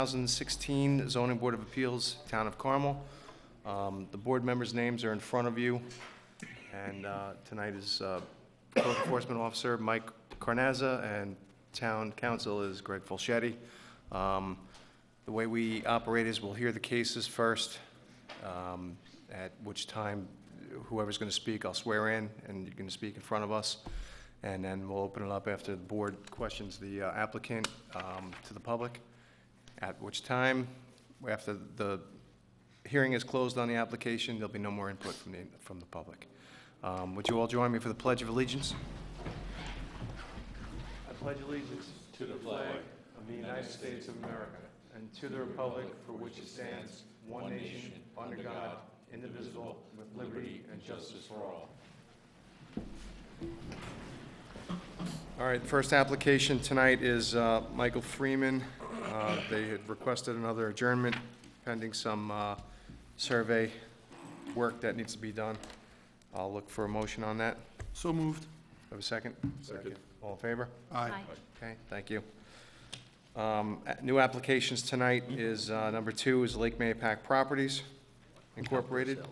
2016 Zoning Board of Appeals, Town of Carmel. The board members' names are in front of you, and tonight is Code Enforcement Officer Mike Carnazza, and Town Council is Greg Fulchetti. The way we operate is we'll hear the cases first, at which time whoever's going to speak, I'll swear in, and you're going to speak in front of us, and then we'll open it up after the board questions the applicant to the public, at which time, after the hearing is closed on the application, there'll be no more input from the public. Would you all join me for the Pledge of Allegiance? I pledge allegiance to the flag of the United States of America and to the republic for which it stands, one nation, under God, indivisible, with liberty and justice for all. All right, first application tonight is Michael Freeman. They had requested another adjournment pending some survey work that needs to be done. I'll look for a motion on that. So moved. Have a second? Second. All in favor? Aye. Okay, thank you. New applications tonight is, number 2 is Lake Mayapack Properties Incorporated.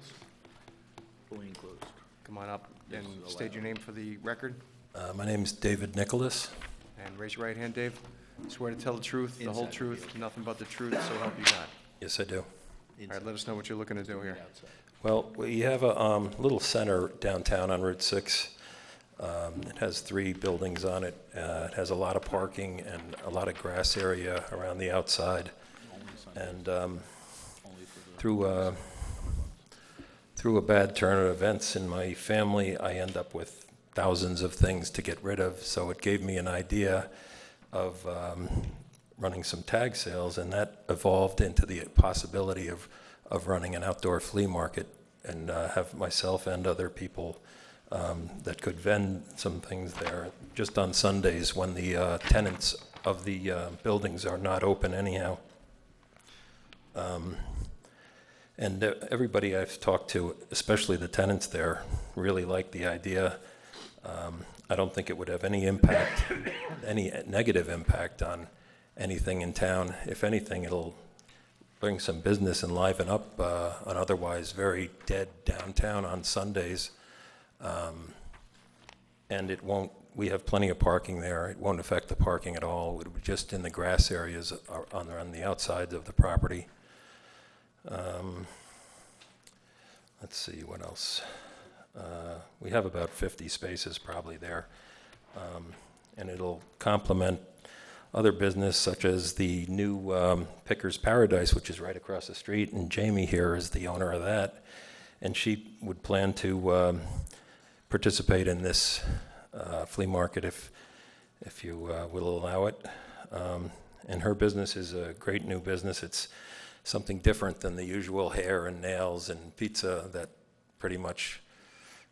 Fully enclosed. Come on up and state your name for the record. My name's David Nicholas. And raise your right hand, Dave. Swear to tell the truth, the whole truth, nothing but the truth, so help you God. Yes, I do. All right, let us know what you're looking to do here. Well, we have a little center downtown on Route 6. It has 3 buildings on it. It has a lot of parking and a lot of grass area around the outside. And through a bad turn of events in my family, I end up with thousands of things to get rid of. So it gave me an idea of running some tag sales, and that evolved into the possibility of running an outdoor flea market and have myself and other people that could vend some things there just on Sundays when the tenants of the buildings are not open anyhow. And everybody I've talked to, especially the tenants there, really like the idea. I don't think it would have any impact, any negative impact on anything in town. If anything, it'll bring some business and liven up an otherwise very dead downtown on Sundays. And it won't, we have plenty of parking there. It won't affect the parking at all. It would be just in the grass areas on the outsides of the property. Let's see, what else? We have about 50 spaces probably there. And it'll complement other business such as the new Pickers Paradise, which is right across the street, and Jamie here is the owner of that. And she would plan to participate in this flea market if you will allow it. And her business is a great new business. It's something different than the usual hair and nails and pizza that pretty much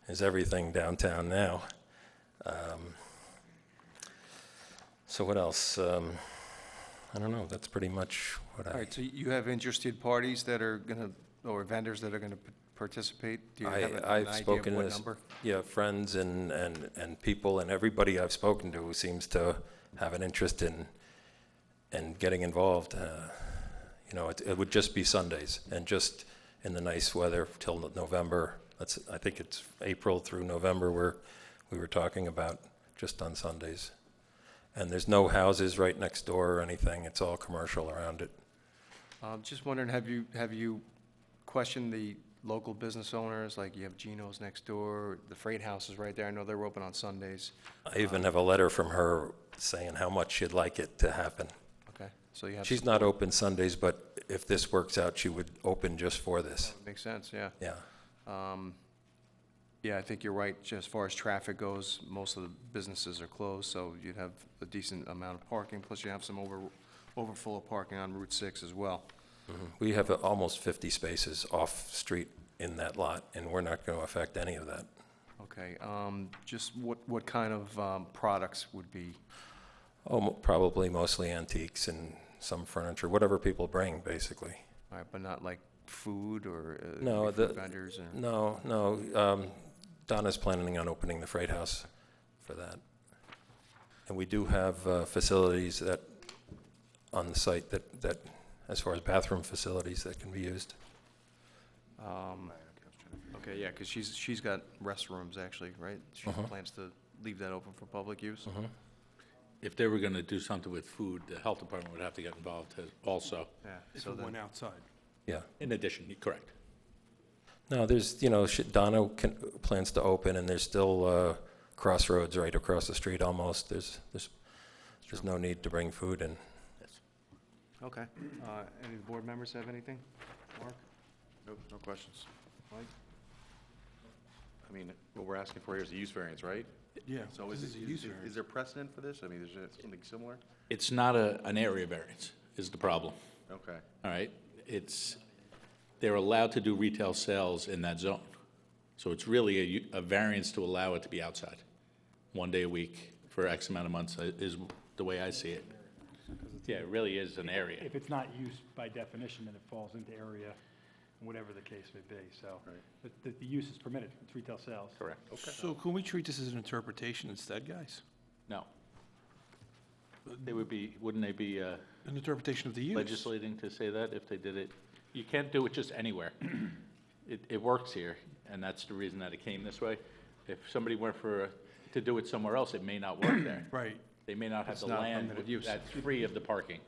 is everything downtown now. So what else? I don't know. That's pretty much what All right, so you have interested parties that are going to, or vendors that are going to participate? Do you have an I've idea spoken of what to number? yeah, friends and people, and everybody I've spoken to seems to have an interest in getting involved. You know, it would just be Sundays and just in the nice weather till November. I think it's April through November where we were talking about, just on Sundays. And there's no houses right next door or anything. It's all commercial around it. Just wondering, have you questioned the local business owners? Like you have Geno's next door, the Freight House is right there. I know they're open on Sundays. I even have a letter from her saying how much she'd like it to happen. Okay, so you have. She's not open Sundays, but if this works out, she would open just for this. Makes sense, yeah. Yeah. Yeah, I think you're right. Just as far as traffic goes, most of the businesses are closed, so you'd have a decent amount of parking. Plus, you have some overfull of parking on Route 6 as well. We have almost 50 spaces off-street in that lot, and we're not going to affect any of that. Okay, just what kind of products would be? Oh, probably mostly antiques and some furniture, whatever people bring, basically. All right, but not like food or No, food vendors? Or? No. Donna's planning on opening the Freight House for that. And we do have facilities that on the site that as far as bathroom facilities that can be used. Okay, yeah, because she's got restrooms, actually, right? She plans to leave that open for public use? If they were gonna do something with food, the health department would have to get involved also. Yeah, If so it went then, outside. Yeah. In addition, correct. No, there's, Donna plans to open, and there's still Crossroads right across the street almost. There's no need to bring food in. Yes. okay. Any board members have anything? Mark? Nope, no questions. Mike? I mean, what we're asking for here is a use variance, right? Yeah. So this is a it, use is variance. there precedent for this? I mean, is there something similar? It's not an area variance is the problem, Okay. all right? They're allowed to do retail sales in that zone. So it's really a variance to allow it to be outside. 1 day a week for X amount of months is the way I see it. Yeah, it really is an area. If it's not used by definition, then it falls into area, whatever the case may be, so. Right. The use is permitted, it's retail sales. Correct. So can we treat this as an interpretation instead, guys? No. They would be, wouldn't they be An interpretation of the use? legislating to say that if they did it? You can't do it just anywhere. It works here, and that's the reason that it came this way. If somebody went to do it somewhere else, it may not work there. Right. They may not have It's the not land permitted use. that's free of the parking.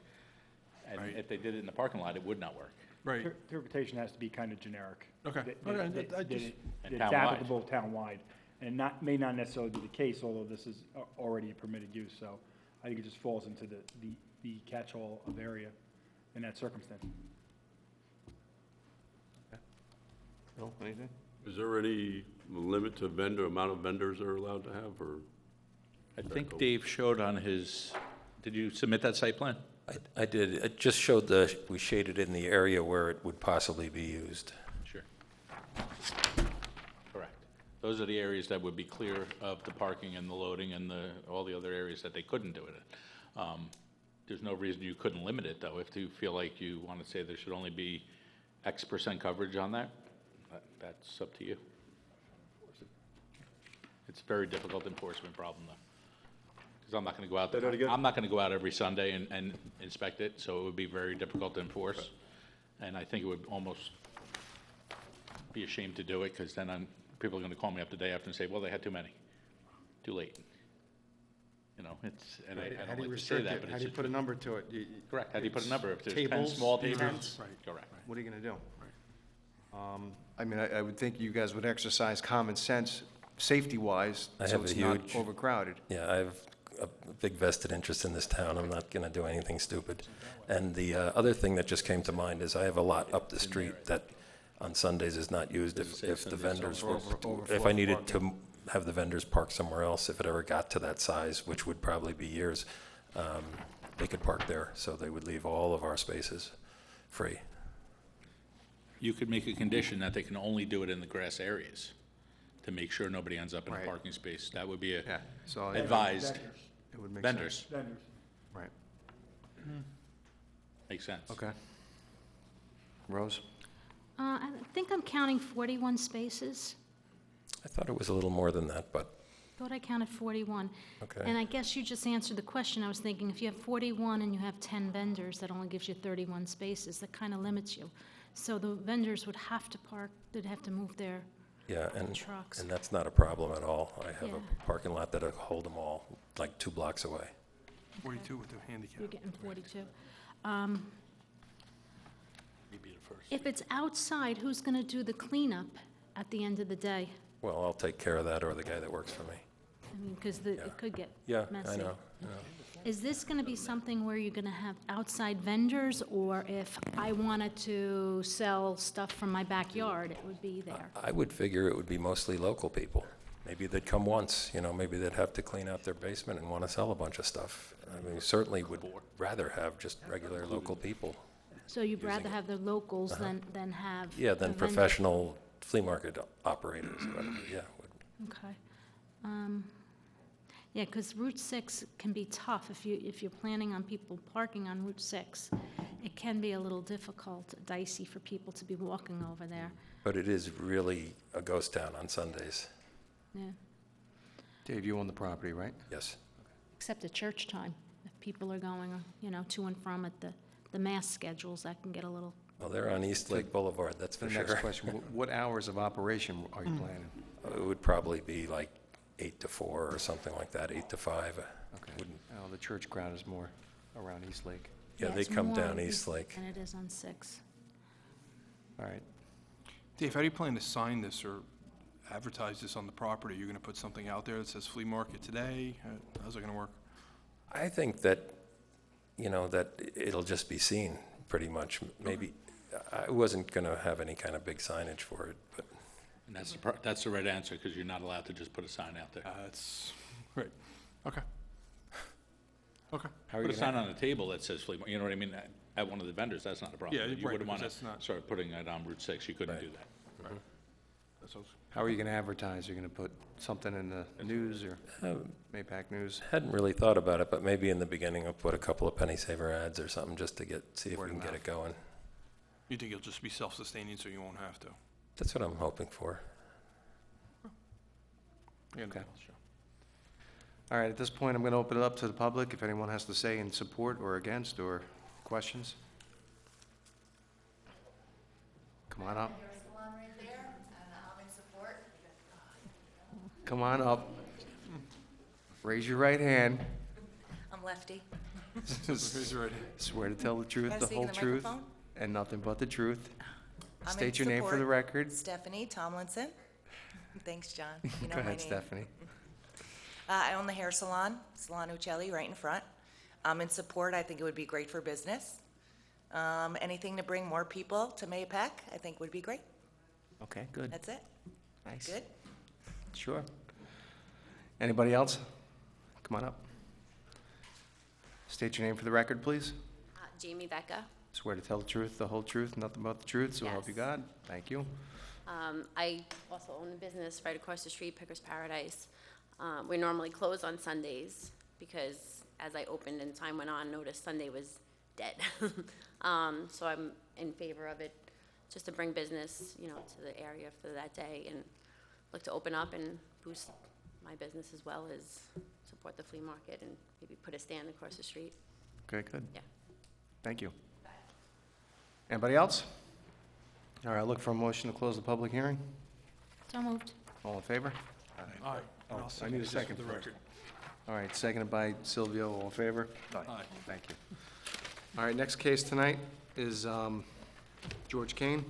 And Right. if they did it in the parking lot, it would not work. Right. Interpretation has to be kind of generic. Okay. That- Okay, that- I that just- it- And It's townwide. applicable townwide, and may not necessarily be the case, although this is already a permitted use, so I think it just falls into the catch-all of area in that circumstance. No, anything? Is there any limit to amount of vendors they're allowed to have, or? I think Dave showed on his, did you submit that site plan? I did, it just showed we shaded in the area where it would possibly be used. Sure. Correct. Those are the areas that would be clear of the parking and the loading and all the other areas that they couldn't do it in. There's no reason you couldn't limit it, though, if you feel like you want to say there should only be X% coverage on that, that's up to you. It's a very difficult enforcement problem, though. Because I'm not going to go out Say that again? I'm not going to go out every Sunday and inspect it, so it would be very difficult to enforce. And I think it would almost be a shame to do it, because then people are going to call me up the day after and say, well, they had too many. Too late. You know, and I How do don't you like to say restrict that, it? but How do you it's put a number to it? correct. How do you put a number? If there's 10 Tables, small tables? tents? Right. Correct. What are you gonna do? I mean, I would think you guys would exercise common sense, safety-wise, I so have a it's not huge- overcrowded. Yeah, I have a big vested interest in this town. I'm not going to do anything stupid. And the other thing that just came to mind is I have a lot up the street that on Sundays is not used Does it say if the Sundays vendors over- were, overflow if I needed parking? to have the vendors park somewhere else, if it ever got to that size, which would probably be years, they could park there, so they would leave all of our spaces free. You could make a condition that they can only do it in the grass areas to make sure nobody ends up in a Right. parking space. That would be Yeah, so advised it would make sense. vendors. Vendors. Right, Makes sense. okay. Rose? I think I'm counting 41 spaces. I thought it was a little more than that, but, Thought I counted 41. okay. And I guess you just answered the question. I was thinking, if you have 41 and you have 10 vendors, that only gives you 31 spaces. That kind of limits you. So the vendors would have to park, they'd have to move their Yeah, trucks. and that's not a problem at all. I have Yeah. a parking lot that'll hold them all, like 2 blocks away. 42 with the handicap. You're getting 42. You'd be the first. If it's outside, who's going to do the cleanup at the end of the day? Well, I'll take care of that, or the guy that works for me. I mean, because it could get Yeah, messy. I know. Is this going to be something where you're going to have outside vendors, or if I wanted to sell stuff from my backyard, it would be there? I would figure it would be mostly local people. Maybe they'd come once, maybe they'd have to clean out their basement and want to sell a bunch of stuff. I mean, we certainly would rather have just regular local people. So you'd rather using it. have the locals than have Yeah, the than vendors? professional flea market operators, or whatever, yeah. Okay. Yeah, because Route 6 can be tough if you're planning on people parking on Route 6. It can be a little difficult, dicey for people to be walking over there. But it is really a ghost town on Sundays, Yeah, Dave, you own the property, right? yes. except at church time, if people are going, to and from at the the mass schedules, that can get a little, Well, they're on East Lake Boulevard, that's The for next sure. question, what hours of operation are you planning? It would probably be like 8 to 4 or something like that, 8 to 5. Okay. Wouldn't- Oh, the church crowd is more around East Lake. Yeah, they it's come more down on East Lake. than it is on 6. All right. Dave, how do you plan to sign this or advertise this on the property? You're gonna put something out there that says flea market today? How's it gonna work? I think that, that it'll just be seen, pretty much. Maybe, I wasn't going to have any kind of big signage for it, but And that's the right answer, because you're not allowed to just put a sign out there. That's, right, okay. Okay. How are you Put a gonna- sign on the table that says flea, you know what I mean, at one of the vendors, that's not a problem. Yeah, But right, you wouldn't because want that's not- to start putting it on Route 6, you couldn't do that. That's How are you going to advertise? You're going to put something in the news or Mapac News? hadn't really thought about it, but maybe in the beginning I'll put a couple of penny saver ads or something just to see if Word we of can get mouth. it going. You think you'll just be self-sustaining so you won't have to? That's what I'm hoping for. Yeah, Okay. no, sure. All right, at this point, I'm going to open it up to the public, if anyone has to say in support or against or questions. Come on up. There's a salon right there, and I'm in support. Come on up. Raise your right hand. I'm lefty. Raise your right hand. Swear to tell the truth, Can I the speak whole in the truth, microphone? and nothing but the truth. I'm in State your name for the support. record. Stephanie Tomlinson. Thanks, John. You know Go my ahead, name. Stephanie. I own the hair salon, Salon Uccelli, right in front. I'm in support. I think it would be great for business. Anything to bring more people to Mapac, I think would be great. Okay, good. That's it. Nice. Good? Sure. Anybody else? Come on up. State your name for the record, please. Jamie Becca. Swear to tell the truth, the whole truth, nothing but the truth, so help you Yes. God. Thank you. I also own a business right across the street, Pickers Paradise. We normally close on Sundays because as I opened and time went on, noticed Sunday was dead. So I'm in favor of it, just to bring business, to the area for that day and look to open up and boost my business as well as support the flea market and maybe put a stand across the street. Okay, good. Yeah. Thank you. Anybody else? All right, look for a motion to close the public hearing. So moved. All in favor? Aye. Oh, And I'll I need a it just second for the first. record. All right, seconded by Silvio, all in favor? Aye. Thank you. All right, next case tonight is George Kane.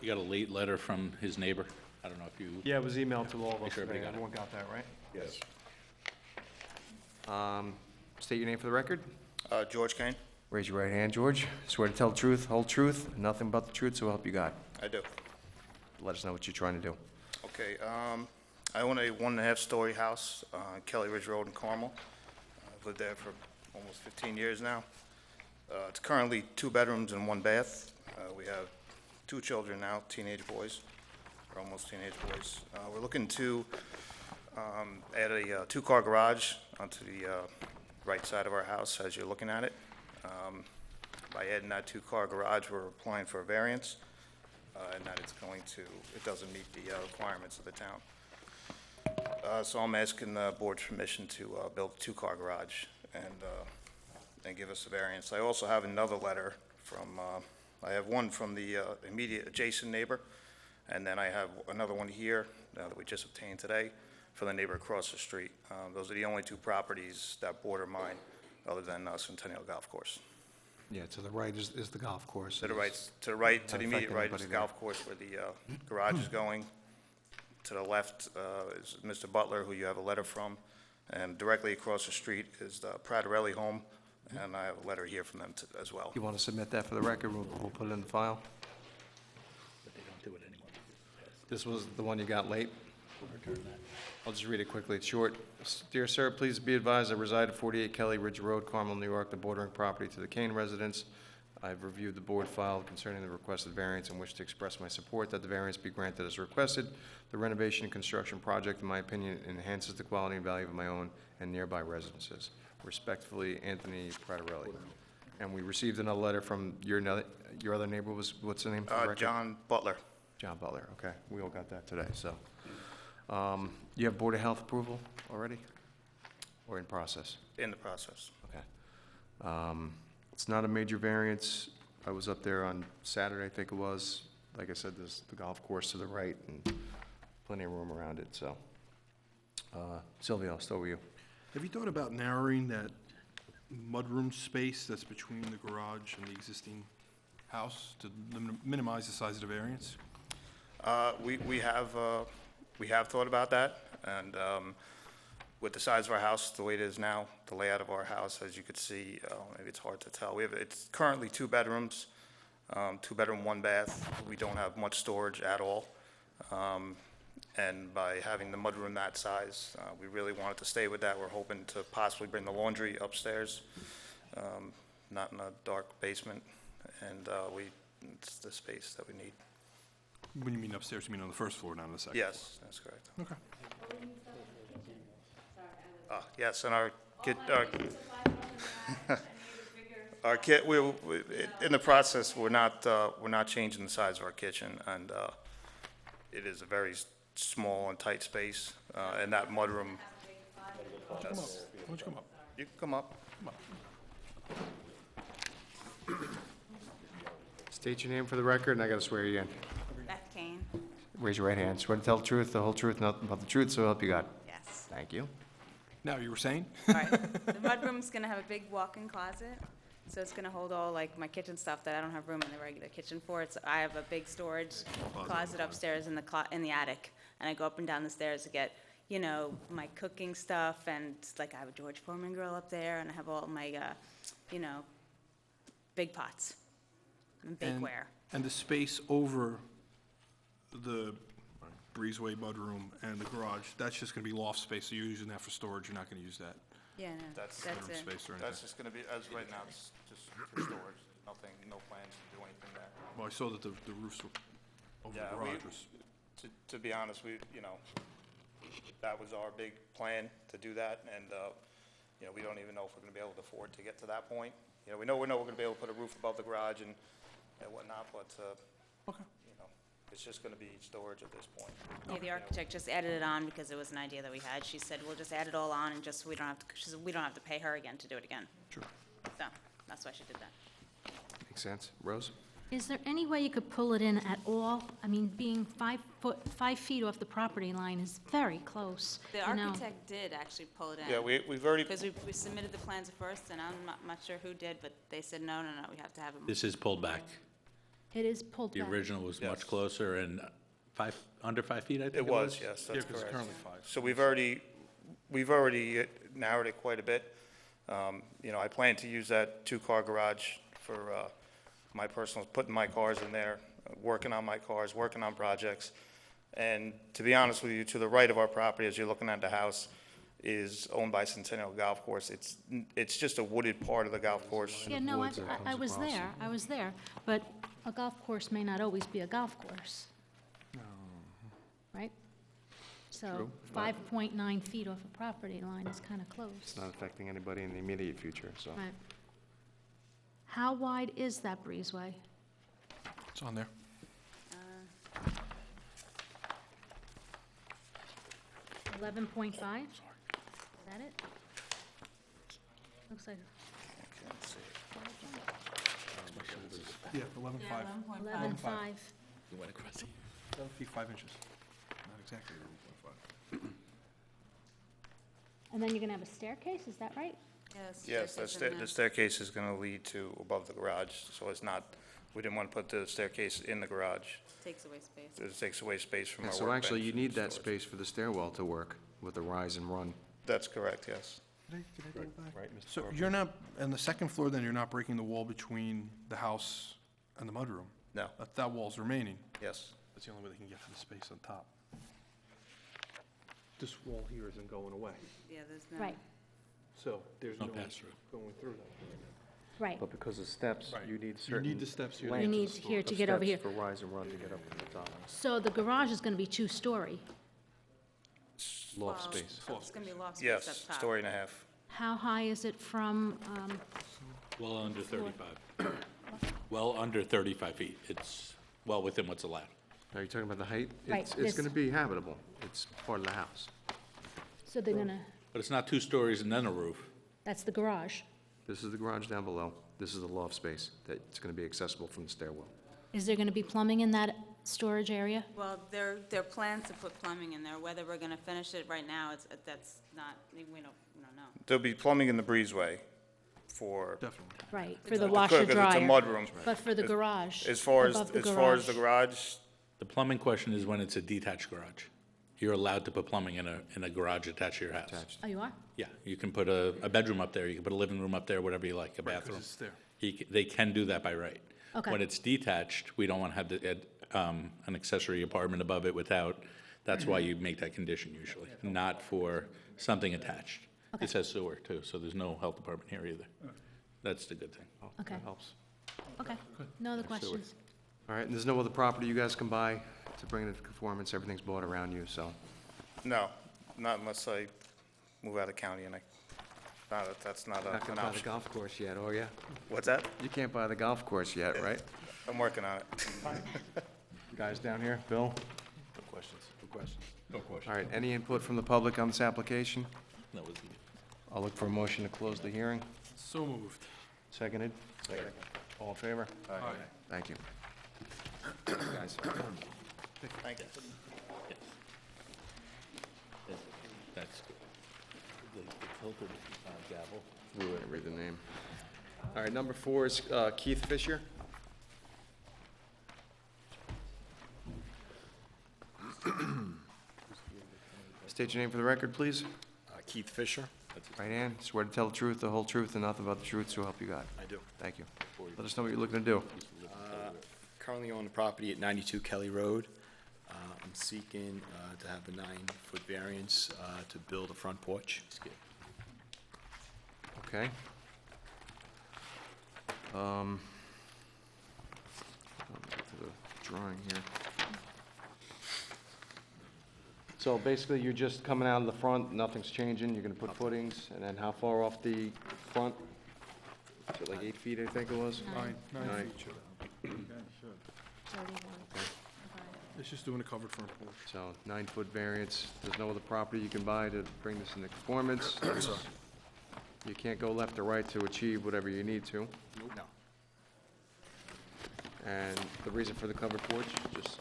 You got a late letter from his neighbor? I don't know if you, Yeah, it was emailed to all of Make us sure today. everybody got it. Everyone got that, right? Yes. State your name for the record. George Kane, Raise your right hand, George. Swear to tell the truth, whole truth, and nothing but the truth, so help you God. I do. Let us know what you're trying to do. Okay, I own a 1.5-story house on Kelly Ridge Road in Carmel. I've lived there for almost 15 years now. It's currently 2 bedrooms and 1 bath. We have 2 children now, teenage boys, or almost teenage boys. We're looking to add a 2-car garage onto the right side of our house as you're looking at it. By adding that 2-car garage, we're applying for a variance, and that it doesn't meet the requirements of the town. So I'm asking the board's permission to build a 2-car garage and give us a variance. I also have another letter from, I have one from the immediate adjacent neighbor, and then I have another one here that we just obtained today for the neighbor across the street. Those are the only 2 properties that border mine, other than Centennial Golf Course. Yeah, to the right is the golf course. To the right, to the immediate affecting right anybody is the there. golf course where the garage is going. To the left is Mr. Butler, who you have a letter from. And directly across the street is the Pratarelli home, and I have a letter here from them as well. You want to submit that for the record? We'll put it in the file. but they don't do it anymore. This was the one you got late? I'll just read it quickly, it's short. Dear sir, please be advised I reside at 48 Kelly Ridge Road, Carmel, New York, the bordering property to the Kane residence. I've reviewed the board file concerning the requested variance and wish to express my support that the variance be granted as requested. The renovation and construction project, in my opinion, enhances the quality and value of my own and nearby residences. Respectfully, Anthony Pratarelli. And we received another letter from your other neighbor, what's the name? for the record? John Butler. John Butler, okay. We all got that today, so. You have Board of Health approval already? Or in process? In the process. Okay. It's not a major variance. I was up there on Saturday, I think it was. Like I said, there's the golf course to the right and plenty of room around it, so. Sylvia, I'll start with you. Have you thought about narrowing that mudroom space that's between the garage and the existing house to minimize the size of the variance? We have thought about that, and with the size of our house, the way it is now, the layout of our house, as you could see, maybe it's hard to tell. It's currently 2 bedrooms, 2-bedroom, 1 bath. We don't have much storage at all. And by having the mudroom that size, we really wanted to stay with that. We're hoping to possibly bring the laundry upstairs, not in a dark basement, and it's the space that we need. When you mean upstairs, you mean on the first floor, not on the second? Yes, that's correct. Okay. Yes, and our our kit, in the process, we're not changing the size of our kitchen, and it is a very small and tight space, and that mudroom. Why don't you come up? You can come up. State your name for the record, and I gotta swear you in. Beth Kane, Raise your right hand. Swear to tell the truth, the whole truth, nothing but the truth, so help you God. yes. Thank you. Now, you were saying? All right, the mudroom's gonna have a big walk-in closet, so it's gonna hold all like my kitchen stuff that I don't have room in the regular kitchen for. I have a big storage closet upstairs in the attic, and I go up and down the stairs to get, my cooking stuff, and like I have a George Foreman grill up there, and I have all my, big pots and bakeware. And the space over the breezeway mudroom and the garage, that's just gonna be loft space, so you're using that for storage, you're not gonna use that Yeah, no, That's that's bedroom it. space or anything? That's just gonna be, as right now, it's just for storage. Nothing, no plans to do anything there. Well, I saw that the roofs were over the Yeah, garage was, To be honest, that was our big plan, to do that, and, we don't even know if we're gonna be able to afford to get to that point. We know we're gonna be able to put a roof above the garage and whatnot, but, okay. it's just gonna be storage at this point. Yeah, the architect just added it on because it was an idea that we had. She said, we'll just add it all on and just, she said, we don't have to pay her again to do it again. Sure. So, that's why she did that. Makes sense. Rose? Is there any way you could pull it in at all? I mean, being 5 feet off the property line is very close. The you know. architect did actually pull it in. Yeah, we've already, Because we submitted the plans first, and I'm not sure who did, but they said, no, we have to have it. This is pulled back. It is pulled The back. original was Yes. much closer and under 5 feet, I think it was, yes, Yeah, that's because it's correct. currently 5. So we've already narrowed it quite a bit. I plan to use that 2-car garage for my personal, putting my cars in there, working on my cars, working on projects. And to be honest with you, to the right of our property, as you're looking at the house, is owned by Centennial Golf Course. It's just a wooded part of the golf course. Yeah, no, woods that I comes was across there, I was there, but a golf course may not always be a golf course. Right? So True, but- 5.9 feet off a property line is kind of close. It's not affecting anybody in the immediate future, so. Right. How wide is that breezeway? It's on there. 11.5? Is that it? Looks like Yeah, 11.5. 11.5. 11 feet 5 inches. Not exactly 11.5. And then you're going to have a staircase, is that right? Yes, the staircase is going to lead to above the garage, so it's not, we didn't want to put the staircase in the garage. Takes away space. It takes away space from Yeah, our so workbench. actually, you and need that storage. space for the stairwell to work with the rise and run. That's correct, yes. Did I go back? Right, Mr. So Parker? you're not, on the second floor, then you're not breaking the wall between the house and the mudroom? No, That wall's remaining? yes. That's the only way they can get to the space on top. This wall here isn't going away, Yeah, there's no. Right, so there's No no pass-through. going through that. right. But because of steps, Right. you need You certain. need the steps here. You lengths need of here to get over here. steps for rise and run to get up to the top. So the garage is going to be 2-story. Loft Well, space. It's gonna be loft space Yes, up top. story and a half. How high is it from, Well under 35. Well under 35 feet. It's well within what's allowed. Are you talking about the height? Right, It's this- going to be habitable. It's part of the house. So they're gonna, But it's not 2 stories and then a roof. that's the garage. This is the garage down below. This is the loft space that's going to be accessible from the stairwell. Is there gonna be plumbing in that storage area? Well, there are plans to put plumbing in there. Whether we're gonna finish it right now, that's not, we don't know. There'll be plumbing in the breezeway for, Definitely. Right, for the Because washer it's a dryer. mudroom. But for the garage, As far as, above the as far as the garage. garage, The plumbing question is when it's a detached garage. You're allowed to put plumbing in a garage attached to your house. Attached. Oh, you are? Yeah, you can put a bedroom up there, you can put a living room up there, whatever you like, a Right, 'cause bathroom. it's there. They can do that by right. Okay. When it's detached, we don't want to have an accessory apartment above it without, that's why you make that condition usually, not for something attached. This has sewer too, so there's no health department here either. That's the good thing. Okay. That helps. Okay, no other questions? All right, and there's no other property you guys can buy to bring it into conformance. Everything's bought around you, so. no, not unless I move out of county and that's not Not an gonna buy the option. golf course yet, are ya? What's that? You can't buy the golf course yet, right? I'm working on it. Guys down here, Bill? No questions. No questions. No questions. All right, any input from the public on this application? That was I'll look for a motion to close the hearing. So moved. Seconded? Second. All in favor? Aye. Thank you. Guys. Thank you. That's the tilted gavel. We wouldn't read the name. All right, number 4 is Keith Fisher. State your name for the record, please. Keith Fisher. Right hand, swear to tell the truth, the whole truth, and nothing but the truth, so help you God. I do. Thank you. Let us know what you're looking to do. Currently own the property at 92 Kelly Road. I'm seeking to have a 9-foot variance to build a front porch. Okay. I'll get to the drawing here. So basically, you're just coming out of the front, nothing's changing, you're gonna put footings, and then how far off the front? Is it like 8 feet, I think it was? Nine Nine. feet, sure. 31. It's just doing a covered front porch. So 9-foot variance, there's no other property you can buy to bring this into conformance. You can't go left or right to achieve whatever you need to. No. And the reason for the covered porch, just,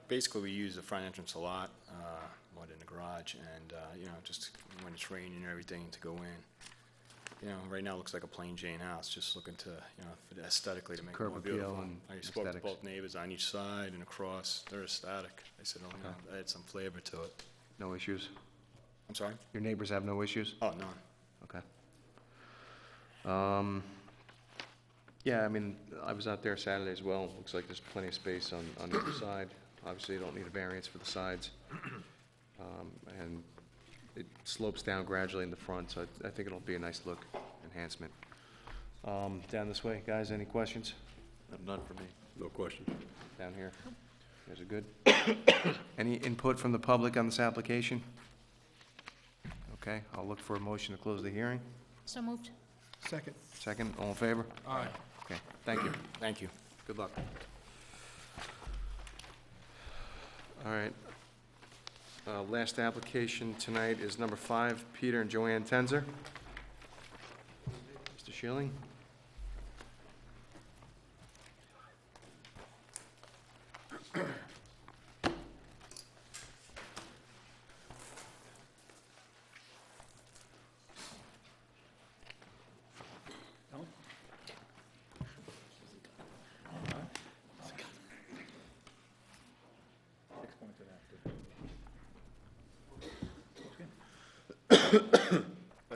Basically, we use the front entrance a lot, mud in the garage, and, just when it's raining and everything to go in. Right now it looks like a plain Jane house, just looking to, for the aesthetically to make it curb more appeal beautiful. and I spoke to aesthetics. both neighbors on each side and across, they're ecstatic. I said, add some flavor to it. no issues? I'm sorry? Your neighbors have no issues? Oh, none. Okay. Yeah, I mean, I was out there Saturday as well. Looks like there's plenty of space on either side. Obviously, you don't need a variance for the sides. And it slopes down gradually in the front, so I think it'll be a nice look enhancement. Down this way, guys, any questions? None for me. No question. Down here? You guys are good? Any input from the public on this application? Okay, I'll look for a motion to close the hearing. So moved. Second. Second, all in favor? Aye. Okay, thank you. Thank you. Good luck. All right. Last application tonight is number 5, Peter and Joanne Tenzer. Mr. Schilling?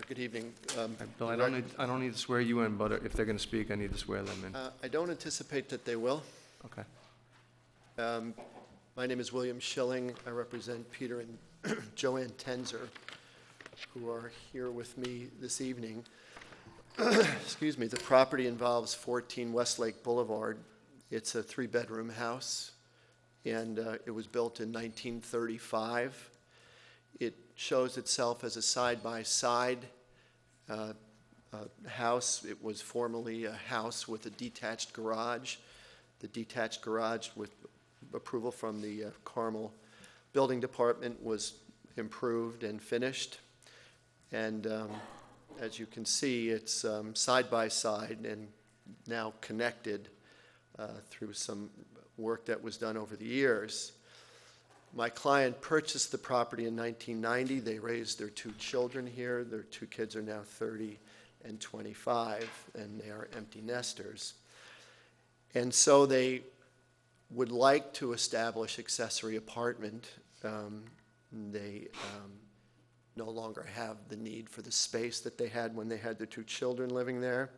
Good evening. Bill, I don't need to swear you in, but if they're going to speak, I need to swear them in. I don't anticipate that they will. Okay. My name is William Schilling. I represent Peter and Joanne Tenzer, who are here with me this evening. Excuse me. The property involves 14 Westlake Boulevard. It's a 3-bedroom house, and it was built in 1935. It shows itself as a side-by-side house. It was formerly a house with a detached garage. The detached garage approval from the Carmel Building Department was improved and finished. And as you can see, it's side by side and now connected through some work that was done over the years. My client purchased the property in 1990. They raised their 2 children here. Their 2 kids are now 30 and 25, and they are empty nesters. And so they would like to establish accessory apartment. They no longer have the need for the space that they had when they had their 2 children living there,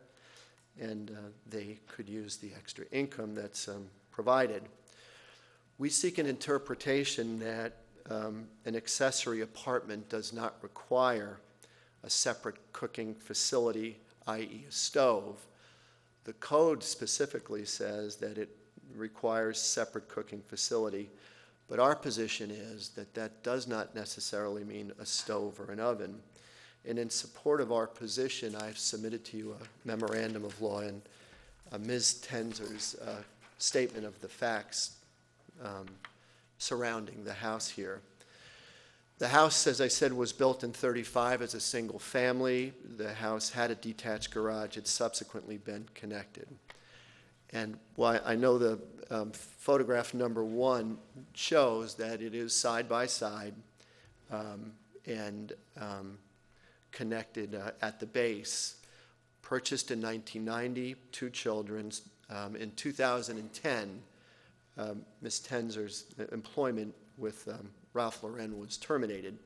and they could use the extra income that's provided. We seek an interpretation that an accessory apartment does not require a separate cooking facility, i.e. a stove. The code specifically says that it requires separate cooking facility, but our position is that that does not necessarily mean a stove or an oven. And in support of our position, I've submitted to you a memorandum of law and Ms. Tenzer's statement of the facts surrounding the house here. The house, as I said, was built in '35 as a single family. The house had a detached garage. It's subsequently been connected. And while I know the photograph number 1 shows that it is side by side and connected at the base. Purchased in 1990, 2 children. In 2010, Ms. Tenzer's employment with Ralph Lauren was terminated,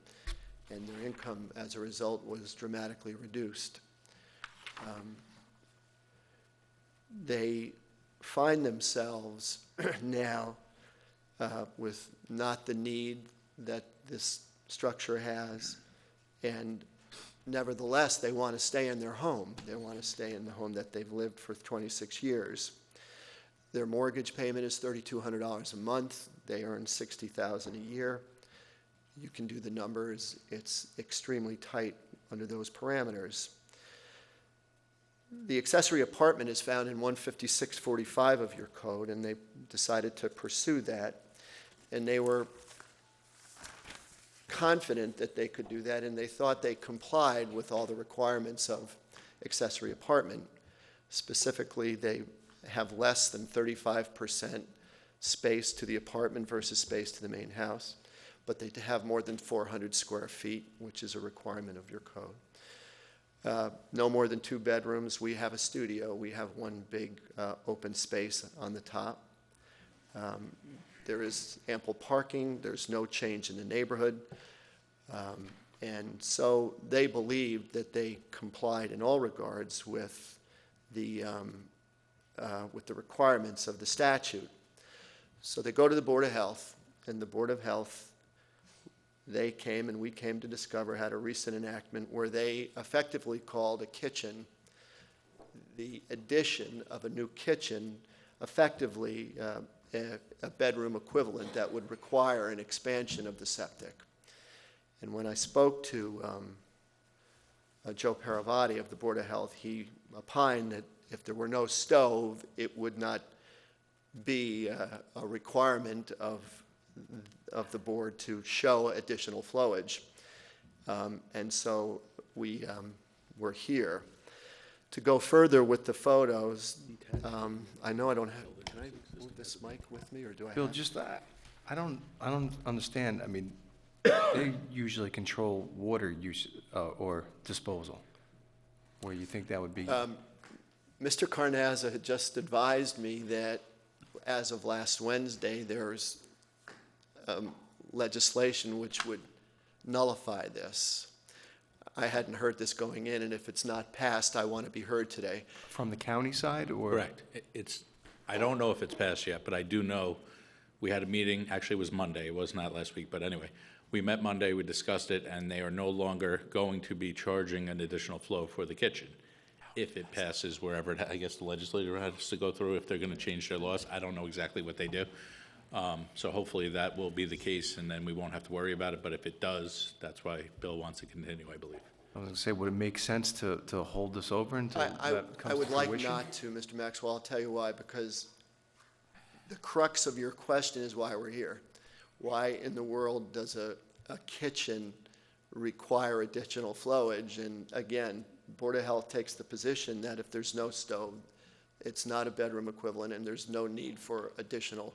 and their income as a result was dramatically reduced. They find themselves now with not the need that this structure has, and nevertheless, they want to stay in their home. They want to stay in the home that they've lived for 26 years. Their mortgage payment is $3,200 a month. They earn $60,000 a year. You can do the numbers. It's extremely tight under those parameters. The accessory apartment is found in 15645 of your code, and they decided to pursue that. And they were confident that they could do that, and they thought they complied with all the requirements of accessory apartment. Specifically, they have less than 35% space to the apartment versus space to the main house, but they have more than 400 square feet, which is a requirement of your code. No more than 2 bedrooms. We have a studio. We have 1 big open space on the top. There is ample parking. There's no change in the neighborhood. And so they believed that they complied in all regards with the requirements of the statute. So they go to the Board of Health, and the Board of Health, they came and we came to discover, had a recent enactment where they effectively called a kitchen, the addition of a new kitchen, effectively a bedroom equivalent that would require an expansion of the septic. And when I spoke to Joe Paravati of the Board of Health, he opined that if there were no stove, it would not be a requirement of the board to show additional flowage. And so we're here. To go further with the photos, I know I don't have, can I move this mic with me, or do I Bill, have? just, I don't understand. I mean, they usually control water use or disposal, where you think that would be. Mr. Carnazza had just advised me that as of last Wednesday, there's legislation which would nullify this. I hadn't heard this going in, and if it's not passed, I want to be heard today. From the county side, or? Correct. I don't know if it's passed yet, but I do know, we had a meeting, actually it was Monday, it was not last week, but anyway. We met Monday, we discussed it, and they are no longer going to be charging an additional flow for the kitchen. If it passes wherever, I guess the legislature has to go through if they're gonna change their laws. I don't know exactly what they do. So hopefully that will be the case, and then we won't have to worry about it, but if it does, that's why Bill wants to continue, I believe. I was gonna say, would it make sense to hold this over until that comes to I would like fruition? not to, Mr. Maxwell. I'll tell you why, because the crux of your question is why we're here. Why in the world does a kitchen require additional flowage? And again, Board of Health takes the position that if there's no stove, it's not a bedroom equivalent, and there's no need for additional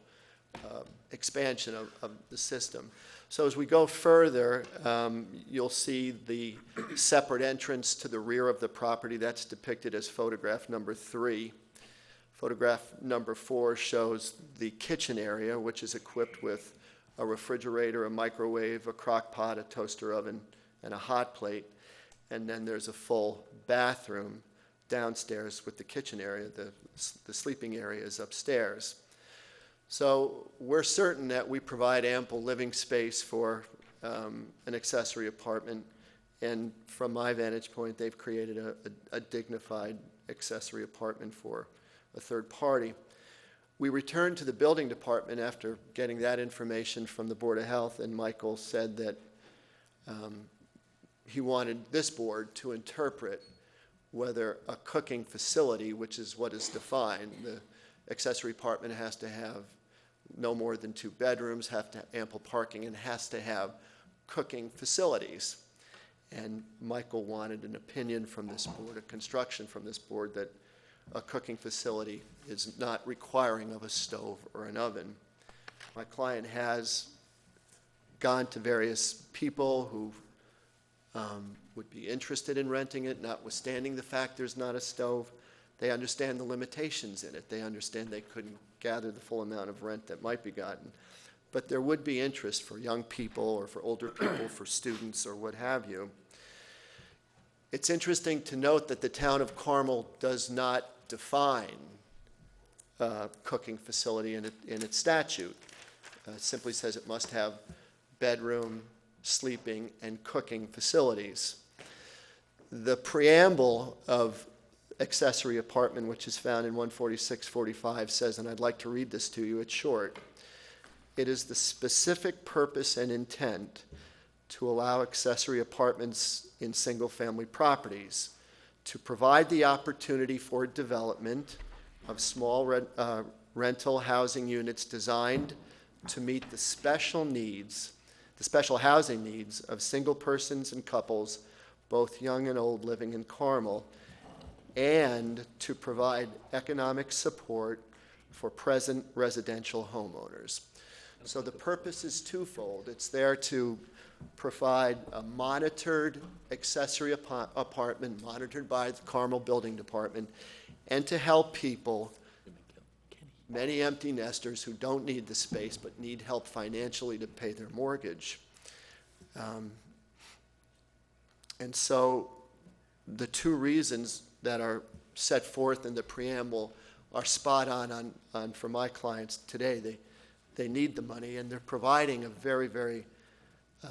expansion of the system. So as we go further, you'll see the separate entrance to the rear of the property. That's depicted as photograph number 3. Photograph number 4 shows the kitchen area, which is equipped with a refrigerator, a microwave, a crock pot, a toaster oven, and a hot plate. And then there's a full bathroom downstairs with the kitchen area. The sleeping area is upstairs. So we're certain that we provide ample living space for an accessory apartment. And from my vantage point, they've created a dignified accessory apartment for a third party. We returned to the building department after getting that information from the Board of Health, and Michael said that he wanted this board to interpret whether a cooking facility, which is what is defined, the accessory apartment has to have no more than 2 bedrooms, have to have ample parking, and has to have cooking facilities. And Michael wanted an opinion from this board, a construction from this board, that a cooking facility is not requiring of a stove or an oven. My client has gone to various people who would be interested in renting it, notwithstanding the fact there's not a stove. They understand the limitations in it. They understand they couldn't gather the full amount of rent that might be gotten. But there would be interest for young people or for older people, for students or what have you. It's interesting to note that the town of Carmel does not define cooking facility in its statute. It simply says it must have bedroom, sleeping, and cooking facilities. The preamble of accessory apartment, which is found in 14645, says, and I'd like to read this to you, it's short, "It is the specific purpose and intent to allow accessory apartments in single-family properties, to provide the opportunity for development of small rental housing units designed to meet the special housing needs of single persons and couples, both young and old, living in Carmel, and to provide economic support for present residential homeowners." So the purpose is twofold. It's there to provide a monitored accessory apartment, monitored by the Carmel Building Department, and to help people, many empty nesters who don't need the space but need help financially to pay their mortgage. And so the 2 reasons that are set forth in the preamble are spot on for my clients today. They need the money, and they're providing a very, very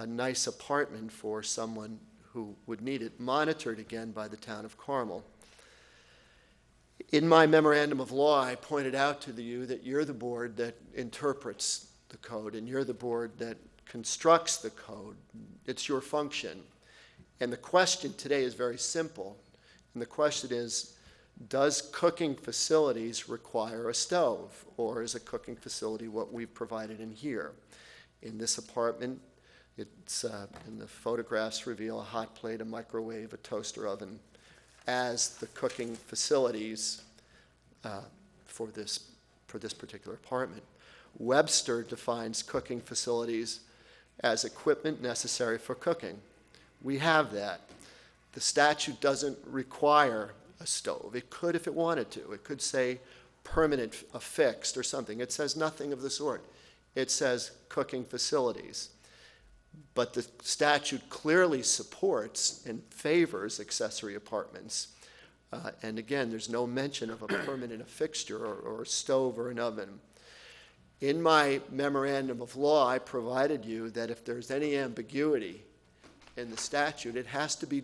nice apartment for someone who would need it, monitored again by the town of Carmel. In my memorandum of law, I pointed out to you that you're the board that interprets the code, and you're the board that constructs the code. It's your function. And the question today is very simple. And the question is, does cooking facilities require a stove? Or is a cooking facility what we've provided in here? In this apartment, it's in the photographs reveal a hot plate, a microwave, a toaster oven as the cooking facilities for this particular apartment. Webster defines cooking facilities as equipment necessary for cooking. We have that. The statute doesn't require a stove. It could if it wanted to. It could say permanent, affixed or something. It says nothing of the sort. It says cooking facilities. But the statute clearly supports and favors accessory apartments. And again, there's no mention of a permanent fixture or a stove or an oven. In my memorandum of law, I provided you that if there's any ambiguity in the statute, it has to be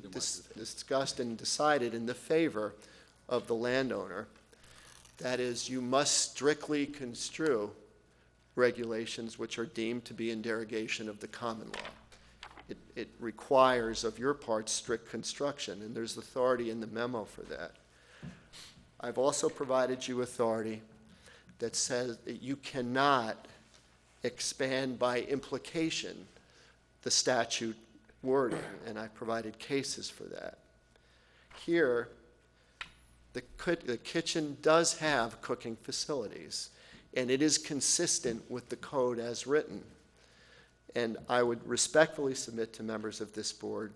discussed and decided in the favor of the landowner. That is, you must strictly construe regulations which are deemed to be in derogation of the common law. It requires of your part strict construction, and there's authority in the memo for that. I've also provided you authority that says that you cannot expand by implication the statute wording, and I provided cases for that. Here, the kitchen does have cooking facilities, and it is consistent with the code as written. And I would respectfully submit to members of this board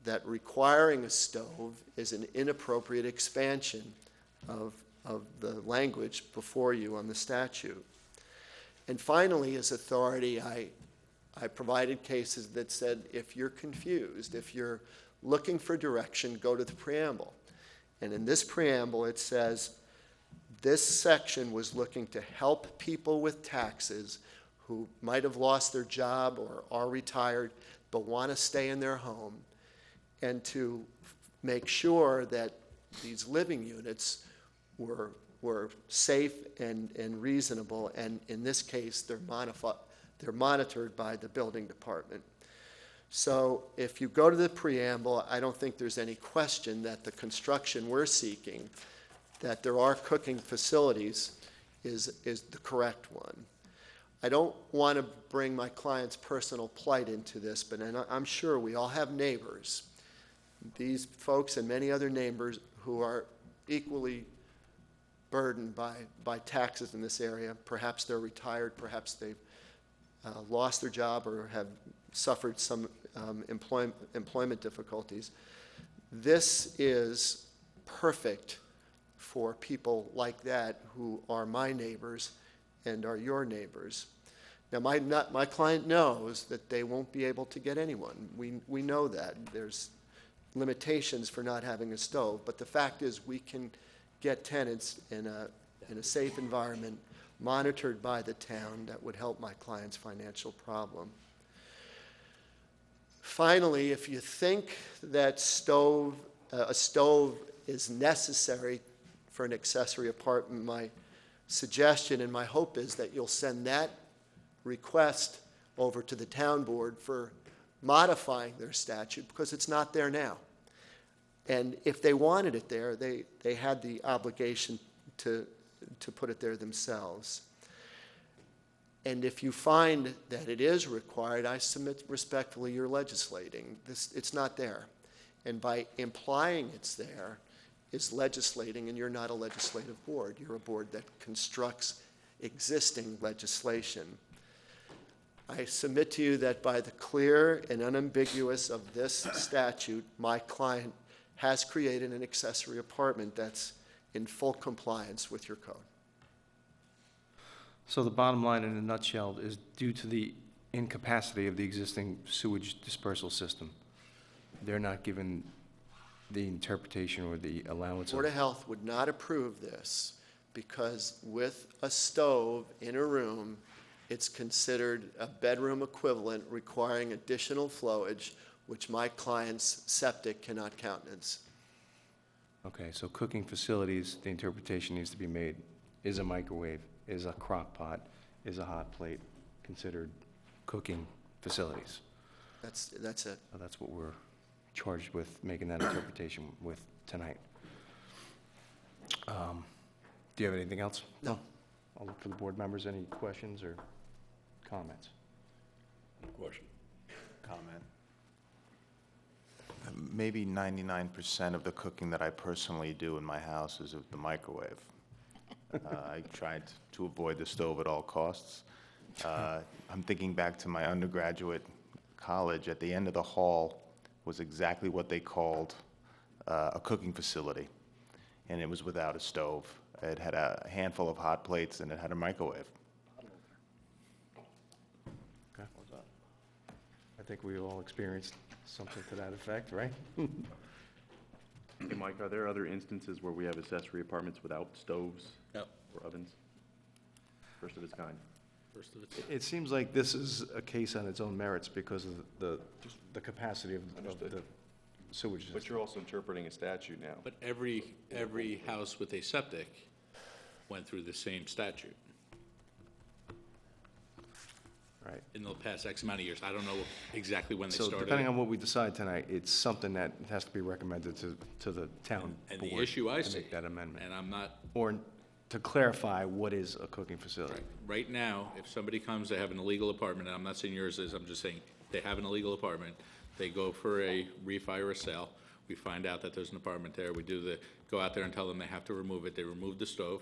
that requiring a stove is an inappropriate expansion of the language before you on the statute. And finally, as authority, I provided cases that said if you're confused, if you're looking for direction, go to the preamble. And in this preamble, it says, this section was looking to help people with taxes who might have lost their job or are retired but want to stay in their home, and to make sure that these living units were safe and reasonable, and in this case, they're monitored by the building department. So if you go to the preamble, I don't think there's any question that the construction we're seeking, that there are cooking facilities, is the correct one. I don't want to bring my client's personal plight into this, but I'm sure we all have neighbors, these folks and many other neighbors who are equally burdened by taxes in this area. Perhaps they're retired, perhaps they've lost their job or have suffered some employment difficulties. This is perfect for people like that who are my neighbors and are your neighbors. Now, my client knows that they won't be able to get anyone. We know that. There's limitations for not having a stove, but the fact is we can get tenants in a safe environment monitored by the town that would help my client's financial problem. Finally, if you think that a stove is necessary for an accessory apartment, my suggestion and my hope is that you'll send that request over to the town board for modifying their statute, because it's not there now. And if they wanted it there, they had the obligation to put it there themselves. And if you find that it is required, I submit respectfully you're legislating. It's not there. And by implying it's there is legislating, and you're not a legislative board. You're a board that constructs existing legislation. I submit to you that by the clear and unambiguous of this statute, my client has created an accessory apartment that's in full compliance with your code. So the bottom line in a nutshell is due to the incapacity of the existing sewage dispersal system, they're not given the interpretation or the allowance Board of Health would not approve this because with a stove in a room, it's considered a bedroom equivalent requiring additional flowage, which my client's septic cannot countenance. Okay, so cooking facilities, the interpretation needs to be made, is a microwave, is a crock pot, is a hot plate considered cooking facilities? That's it. That's what we're charged with making that interpretation with tonight. Do you have anything else? No. I'll look for the board members. Any questions or comments? Question. Comment. Maybe 99% of the cooking that I personally do in my house is of the microwave. I tried to avoid the stove at all costs. I'm thinking back to my undergraduate college. At the end of the hall was exactly what they called a cooking facility, and it was without a stove. It had a handful of hot plates, and it had a microwave. Okay. I think we all experienced something to that effect, right? Hey, Mike, are there other instances where we have accessory apartments without stoves? No. Or ovens? First of its kind. First of its. It seems like this is a case on its own merits because of the capacity of the sewage system. But you're also interpreting a statute now. But every house with a septic went through the same statute Right. in the past X amount of years. I don't know exactly when they So started. depending on what we decide tonight, it's something that has to be recommended to the town And board the issue I to see, make that amendment. and I'm not, Or to clarify what is a cooking facility. Right now, if somebody comes, they have an illegal apartment, and I'm not saying yours is, I'm just saying, they have an illegal apartment, they go for a refi or a sale, we find out that there's an apartment there, go out there and tell them they have to remove it, they remove the stove,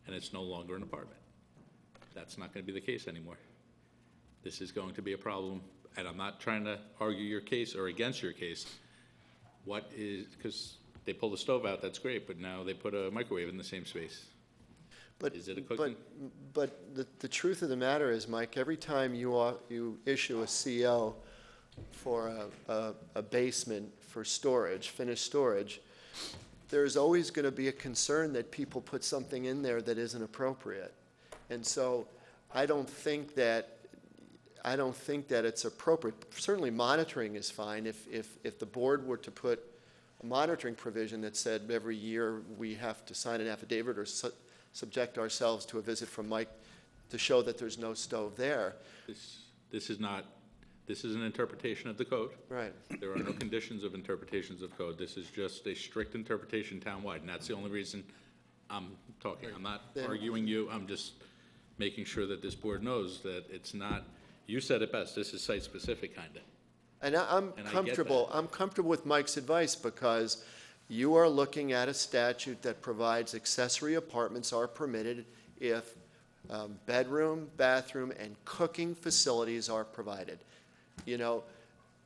and it's no longer an apartment. That's not gonna be the case anymore. This is going to be a problem, and I'm not trying to argue your case or against your case. Because they pull the stove out, that's great, but now they put a microwave in the same space. But, Is it a cooking? but the truth of the matter is, Mike, every time you issue a CO for a basement for storage, finished storage, there's always going to be a concern that people put something in there that isn't appropriate. And so I don't think that it's appropriate. Certainly monitoring is fine. If the board were to put a monitoring provision that said every year we have to sign an affidavit or subject ourselves to a visit from Mike to show that there's no stove there. This is an interpretation of the code. Right. There are no conditions of interpretations of code. This is just a strict interpretation townwide, and that's the only reason I'm talking. I'm not arguing you, I'm just making sure that this board knows that it's not, you said it best, this is site-specific, kinda. And I'm And I get comfortable, that. I'm comfortable with Mike's advice because you are looking at a statute that provides accessory apartments are permitted if bedroom, bathroom, and cooking facilities are provided. You know,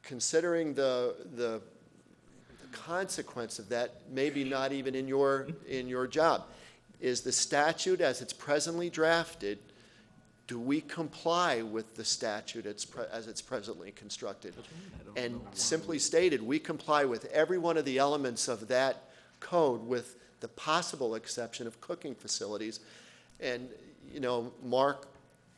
considering the consequence of that, maybe not even in your job, is the statute as it's presently drafted, do we comply with the statute as it's presently constructed? And simply stated, we comply with every one of the elements of that code with the possible exception of cooking facilities. And, you know, Mark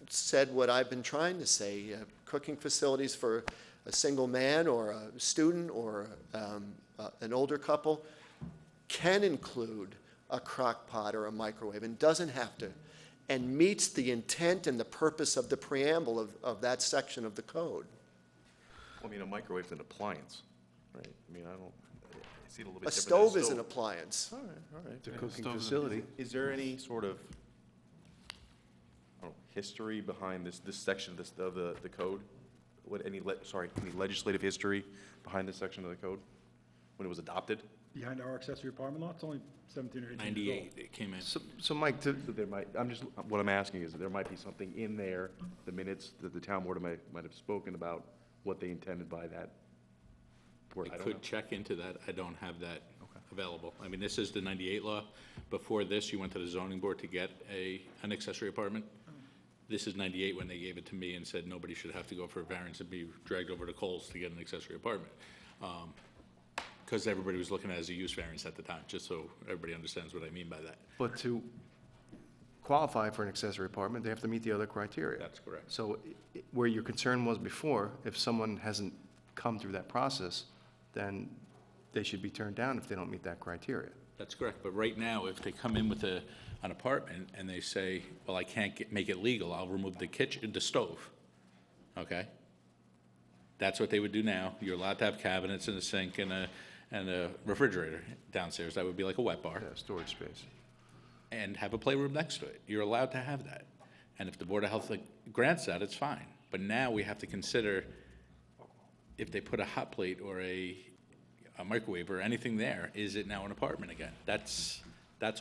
said what I've been trying to say, cooking facilities for a single man or a student or an older couple can include a crock pot or a microwave and doesn't have to, and meets the intent and the purpose of the preamble of that section of the code. I mean, a microwave's an appliance, right? I mean, I see it a little bit A different than stove is an appliance. All right. It's a Yeah, cooking stove's a- facility. Is there any sort of, I don't know, history behind this section of the code? Any legislative history behind this section of the code when it was adopted? Behind our accessory apartment lot, it's only 17 or 18 years old. 98, it came in. So Mike, So there might, what I'm asking is that there might be something in there, the minutes that the town board might have spoken about what they intended by that. word. I don't know. could check into that, I don't have that available. I mean, this is the 98 law. Before this, you went to the zoning board to get an accessory apartment. This is 98 when they gave it to me and said nobody should have to go for a variance and be dragged over to Kohl's to get an accessory apartment. Because everybody was looking at it as a use variance at the time, just so everybody understands what I mean by that. but to qualify for an accessory apartment, they have to meet the other criteria. That's correct. So where your concern was before, if someone hasn't come through that process, then they should be turned down if they don't meet that criteria. That's correct, but right now, if they come in with an apartment and they say, well, I can't make it legal, I'll remove the stove, okay? That's what they would do now. You're allowed to have cabinets and a sink and a refrigerator downstairs. That would be like a wet bar. Yeah, storage space. And have a playroom next to it. You're allowed to have that. And if the Board of Health grants that, it's fine. But now we have to consider if they put a hot plate or a microwave or anything there, is it now an apartment again? That's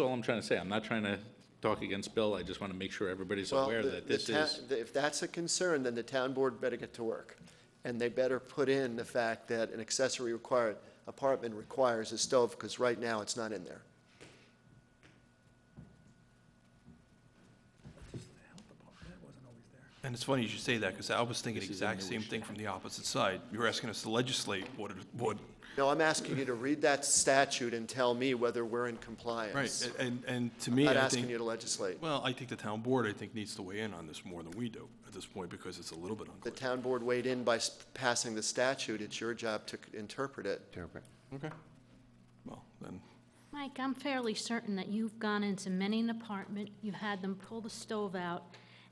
all I'm trying to say. I'm not trying to talk against Bill. I just want to make sure everybody's Well, aware that this is. If that's a concern, then the town board better get to work. And they better put in the fact that an accessory apartment requires a stove, because right now it's not in there. And it's funny you should say that, because I was thinking the This is a exact new same thing from the opposite side. You were asking us to legislate what, No, I'm asking you to read that statute and tell me whether we're in compliance. right, and to I'm me, not I asking think, you to legislate. well, I think the town board, needs to weigh in on this more than we do at this point, because it's a little bit The unclear. town board weighed in by passing the statute. It's your job to interpret it. Okay. Well, then, Mike, I'm fairly certain that you've gone into many an apartment, you had them pull the stove out,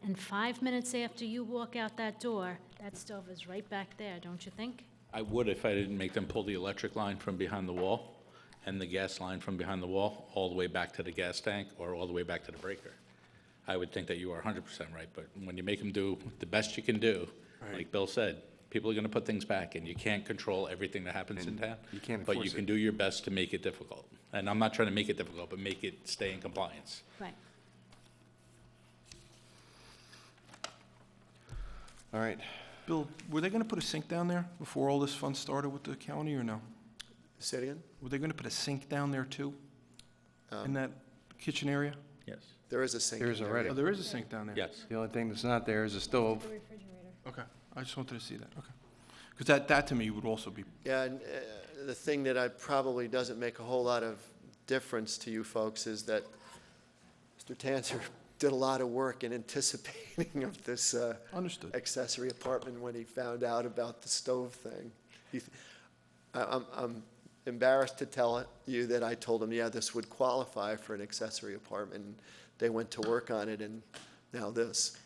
and 5 minutes after you walk out that door, that stove is right back there, don't you think? I would if I didn't make them pull the electric line from behind the wall and the gas line from behind the wall all the way back to the gas tank or all the way back to the breaker. I would think that you are 100% right, but when you make them do the best you can do, like Bill said, people are going to put things back, and you can't control everything that happens in town. you can't But you enforce can it. do your best to make it difficult. And I'm not trying to make it difficult, but make it stay in compliance. Right. All right. Bill, were they gonna put a sink down there before all this fun started with the county, or no? Say it again? Were they gonna put a sink down there too, in that kitchen area? Yes. There is a sink. There is in already. Oh, there is a sink down there? Yes. The only thing that's not there is a stove. Okay, I just wanted to see that, okay. Because that to me would also be, Yeah, and the thing that I probably doesn't make a whole lot of difference to you folks is that Mr. Tanzer did a lot of work in anticipating of this understood. accessory apartment when he found out about the stove thing. I'm embarrassed to tell you that I told him, yeah, this would qualify for an accessory apartment. They went to work on it, and now this.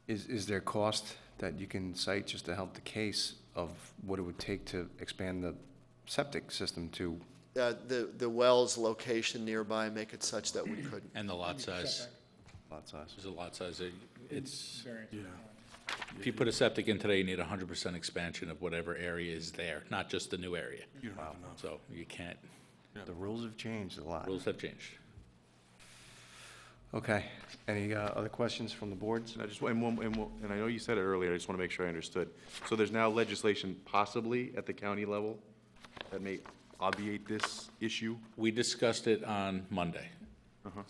Is there cost that you can cite just to help the case of what it would take to expand the septic system to? The well's location nearby make it such that we couldn't. And the lot size. Lot size. There's a lot size. It's, Variance. if you put a septic in today, you need 100% expansion of whatever area is there, not just the new area. You don't have enough. So you can't, The rules have changed a lot. rules have changed. Okay. Any other questions from the boards? And I just, and I know you said it earlier, I just want to make sure I understood. So there's now legislation possibly at the county level that may obviate this issue? We discussed it on Monday.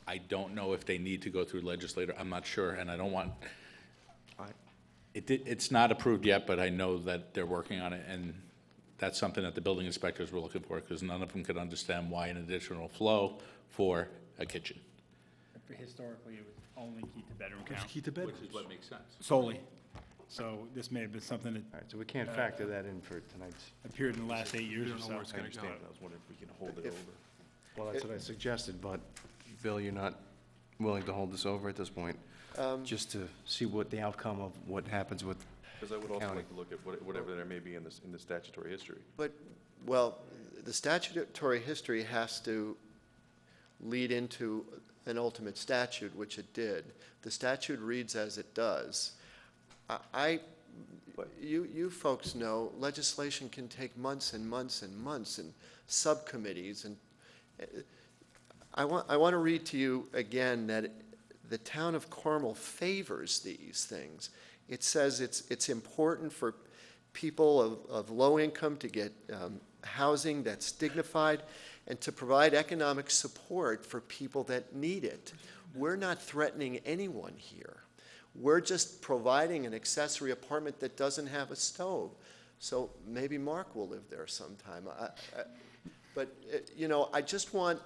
I don't know if they need to go through legislator, I'm not sure, and I don't want, it's not approved yet, but I know that they're working on it, and that's something that the building inspectors were looking for, because none of them could understand why an additional flow for a kitchen. Historically, it would only keep the bedroom count Keep the bed. Which is what makes sense. solely. So this may have been something that All right, so we can't factor that in for tonight's. appeared in the last 8 years or don't know so. where it's I gonna go. understand, I was wondering if we can hold it over. Well, that's what I suggested, but Bill, you're not willing to hold this over at this point? Just to see what the outcome of what happens with, Because I would also County. like to look at whatever there may be in this, in the statutory history. But, well, the statutory history has to lead into an ultimate statute, which it did. The statute reads as it does. You folks know legislation can take months and months and months and subcommittees, and I want to read to you again that the town of Carmel favors these things. It says it's important for people of low income to get housing that's dignified and to provide economic support for people that need it. We're not threatening anyone here. We're just providing an accessory apartment that doesn't have a stove. So maybe Mark will live there sometime. But, you know, I just want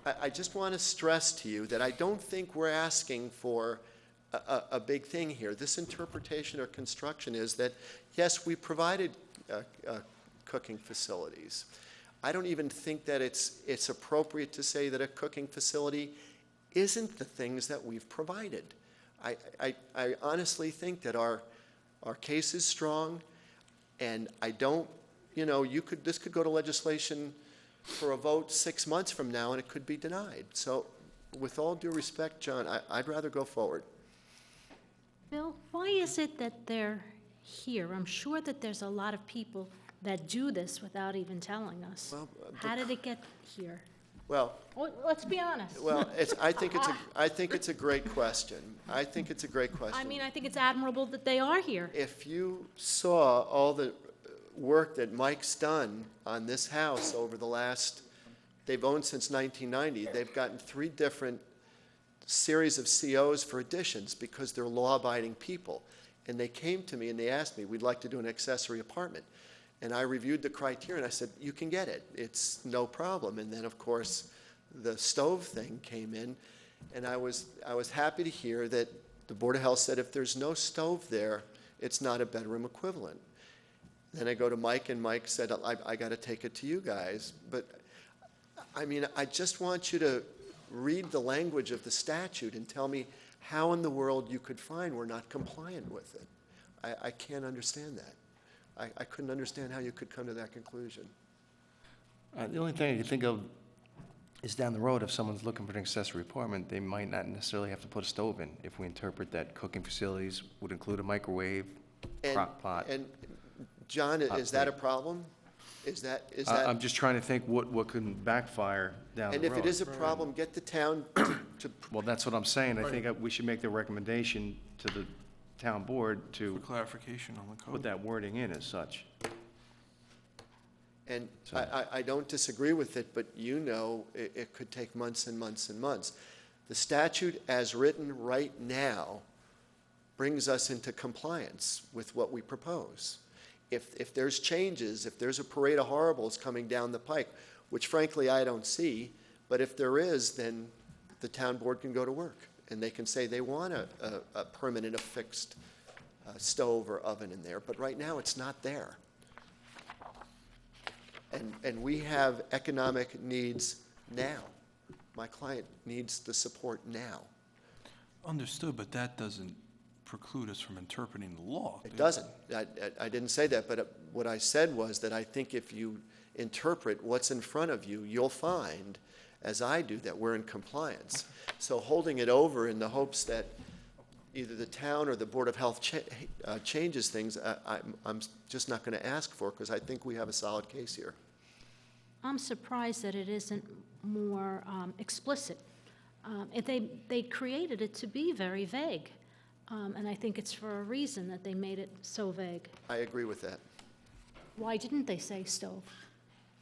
to stress to you that I don't think we're asking for a big thing here. This interpretation or construction is that, yes, we provided cooking facilities. I don't even think that it's appropriate to say that a cooking facility isn't the things that we've provided. I honestly think that our case is strong, and I don't, you know, this could go to legislation for a vote 6 months from now, and it could be denied. So with all due respect, John, I'd rather go forward. Bill, why is it that they're here? I'm sure that there's a lot of people that do this without even telling us. Well, How did it get here? Well, Let's be honest. well, I think it's a great question. I think it's a great question. I mean, I think it's admirable that they are here. If you saw all the work that Mike's done on this house over the last, they've owned since 1990, they've gotten 3 different series of COs for additions because they're law-abiding people. And they came to me and they asked me, we'd like to do an accessory apartment. And I reviewed the criteria and I said, you can get it. It's no problem. And then, of course, the stove thing came in. And I was happy to hear that the Board of Health said if there's no stove there, it's not a bedroom equivalent. Then I go to Mike, and Mike said, I got to take it to you guys. But, I mean, I just want you to read the language of the statute and tell me how in the world you could find we're not compliant with it. I can't understand that. I couldn't understand how you could come to that conclusion. The only thing I can think of is down the road, if someone's looking for an accessory apartment, they might not necessarily have to put a stove in, if we interpret that cooking facilities would include a microwave, crock pot. And, John, is that a problem? Is that? I'm just trying to think what can backfire down the road. And if it is a problem, get the town to, Well, that's what I'm saying. I think we should make the recommendation to the town board For to clarification on the put code. that wording in as such. and I don't disagree with it, but you know, it could take months and months and months. The statute as written right now brings us into compliance with what we propose. If there's changes, if there's a parade of horribles coming down the pike, which frankly I don't see, but if there is, then the town board can go to work, and they can say they want a permanent, affixed stove or oven in there, but right now it's not there. And we have economic needs now. My client needs the support now. Understood, but that doesn't preclude us from interpreting the law. It doesn't. I didn't say that, but what I said was that I think if you interpret what's in front of you, you'll find, as I do, that we're in compliance. So holding it over in the hopes that either the town or the Board of Health changes things, I'm just not going to ask for, because I think we have a solid case here. I'm surprised that it isn't more explicit. They created it to be very vague, and I think it's for a reason that they made it so vague. I agree with that. Why didn't they say stove?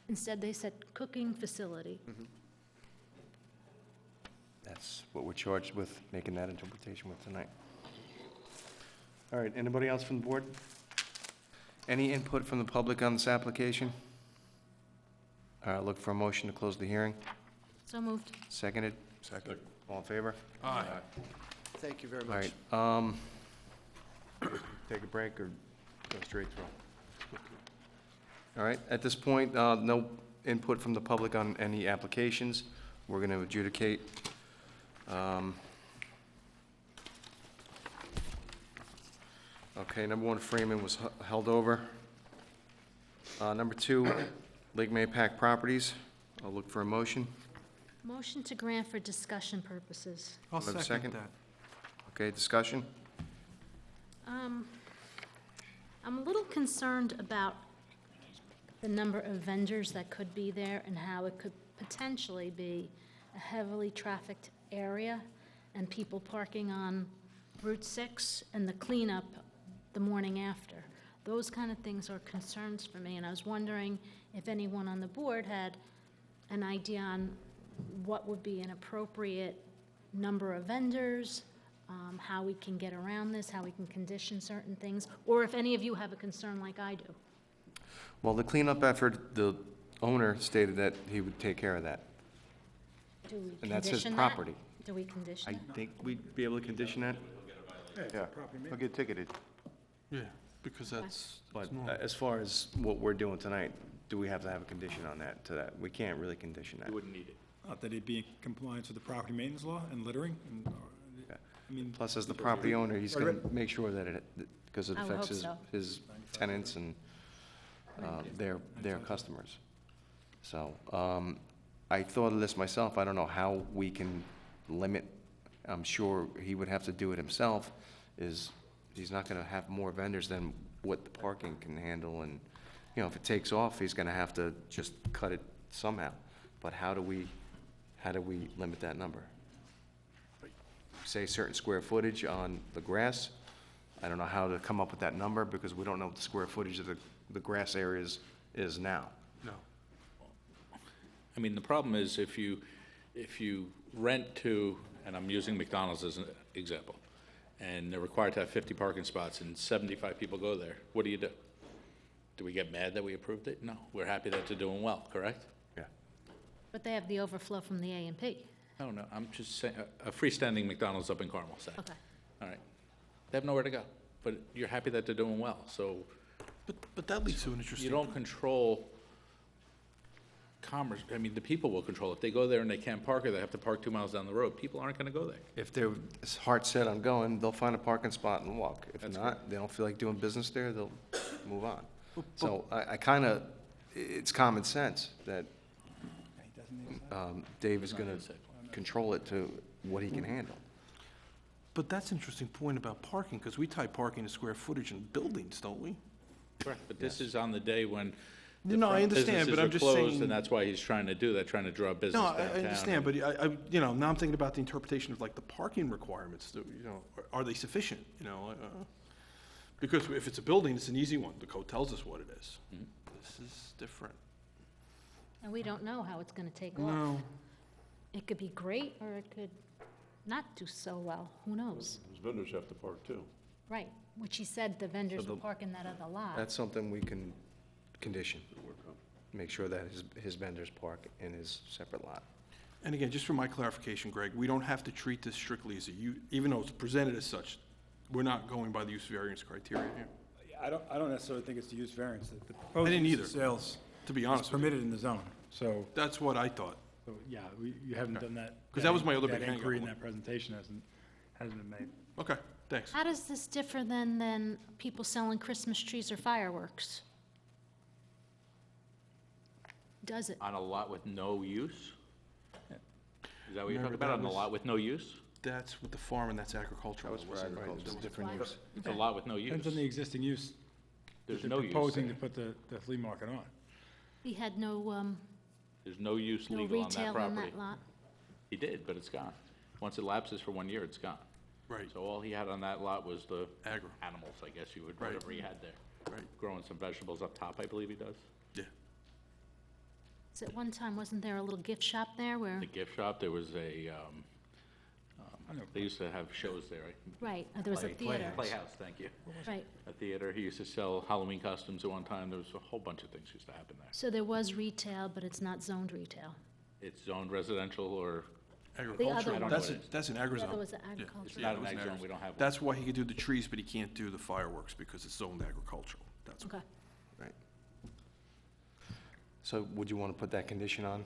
Instead, they said cooking facility. That's what we're charged with, making that interpretation with tonight. All right, anybody else from the board? Any input from the public on this application? Look for a motion to close the hearing. So moved. Seconded? Second. All in favor? Aye. Thank you very All much. right, take a break or go straight through? All right, at this point, no input from the public on any applications. We're going to adjudicate. Okay, number one, Freeman was held over. Number two, Lake Mapac Properties. I'll look for a motion. Motion to grant for discussion purposes. I'll Do I have a second second? that. Okay, discussion? I'm a little concerned about the number of vendors that could be there and how it could potentially be a heavily trafficked area and people parking on Route 6 and the cleanup the morning after. Those kind of things are concerns for me, and I was wondering if anyone on the board had an idea on what would be an appropriate number of vendors, how we can get around this, how we can condition certain things, or if any of you have a concern like I do. Well, the cleanup effort, the owner stated that he would take care of that. Do we And that's his condition that? property. Do we condition I it? think we'd be able to condition that, Yeah, I'll get ticketed. Yeah, because that's but normal. as far as what we're doing tonight, do we have to have a condition on that, to that? We can't really condition that. You wouldn't need it. Not that he'd be in compliance with the property maintenance law and littering, and, Yeah. I mean. Plus, as the property owner, he's going to make sure that because it I would affects hope his tenants and their customers. So, I thought of this myself, I don't know how we can limit, I'm sure he would have to do it himself, is he's not gonna have more vendors than what the parking can handle, and, you know, if it takes off, he's gonna have to just cut it somehow. But how do we limit that number? Say certain square footage on the grass? I don't know how to come up with that number, because we don't know what the square footage of the grass areas is now. No. I mean, the problem is if you rent to, and I'm using McDonald's as an example, and they're required to have 50 parking spots and 75 people go there, what do you do? Do we get mad that we approved it? No, we're happy that they're doing well, correct? Yeah. But they have the overflow from the A&P. No, I'm just saying, a freestanding McDonald's up in Carmel, say. Okay. All right. They have nowhere to go, but you're happy that they're doing well, so But that leads to an you interesting. don't control commerce. I mean, the people will control. If they go there and they can't park or they have to park 2 miles down the road, people aren't gonna go there. If they're heart set on going, they'll find a parking spot and walk. If That's not, they don't feel like doing business there, they'll move on. So I kind of, it's common sense that Dave is going to control it to what he can handle. But that's an interesting point about parking, because we tie parking to square footage in buildings, don't we? Correct, but this is on the day when the No, I front understand, businesses but I'm are just closed, saying- and that's why he's trying to do that, trying to draw business No, downtown. I understand, but you know, now I'm thinking about the interpretation of like the parking requirements, you know, are they sufficient, you know? Because if it's a building, it's an easy one, the code tells us what it is. Mm-hmm. This is different. And we don't know how it's gonna take off. No, It could be great, or it could not do so well, who knows? Those vendors have to park too. Right, which he said the vendors will park in that other lot. That's something we can condition. Make sure that his vendors park in his separate lot. and again, just for my clarification, Greg, we don't have to treat this strictly as a even though it's presented as such, we're not going by the use variance criteria here. I don't necessarily think it's the use variance. The proposed didn't use either, of sales to be is honest with you. permitted in the zone, so, That's what I thought. yeah, you haven't done that. 'Cause that was my other that big hang-up. inquiry in that presentation hasn't been made. Okay, thanks. How does this differ than people selling Christmas trees or fireworks? Does it? On a lot with no use? Is that what you're Remember, talking about, that on a was- lot with no use? That's with the farm and that's agricultural. That was for wasn't it? agriculture, Right, different Why? use. It's a lot with no use. Depends on the existing use. There's that no they're use proposing there. to put the flea market on. He had no There's no use no legal on that retail on property. that lot? He did, but it's gone. Once it lapses for 1 year, it's gone. Right, So all he had on that lot was the agri, animals, I guess you would, Right. whatever he had there. right, Growing some vegetables up top, I believe he does. yeah. So at one time, wasn't there a little gift shop there where, The gift shop, there was a, I know. they used to have shows there, right? right, there was a theater. Playhouse, thank you. Right, A theater, he used to sell Halloween costumes at one time, there was a whole bunch of things used to happen there. so there was retail, but it's not zoned retail. It's zoned residential or, Agricultural, I don't know that's, what it is. that's an The other agri-zone. was the Yeah, agricultural. it's Yeah, not it an was an ag zone, agri- we don't have one. That's why he could do the trees, but he can't do the fireworks because it's zoned agricultural. That's Okay. Right. So would you want to put that condition on?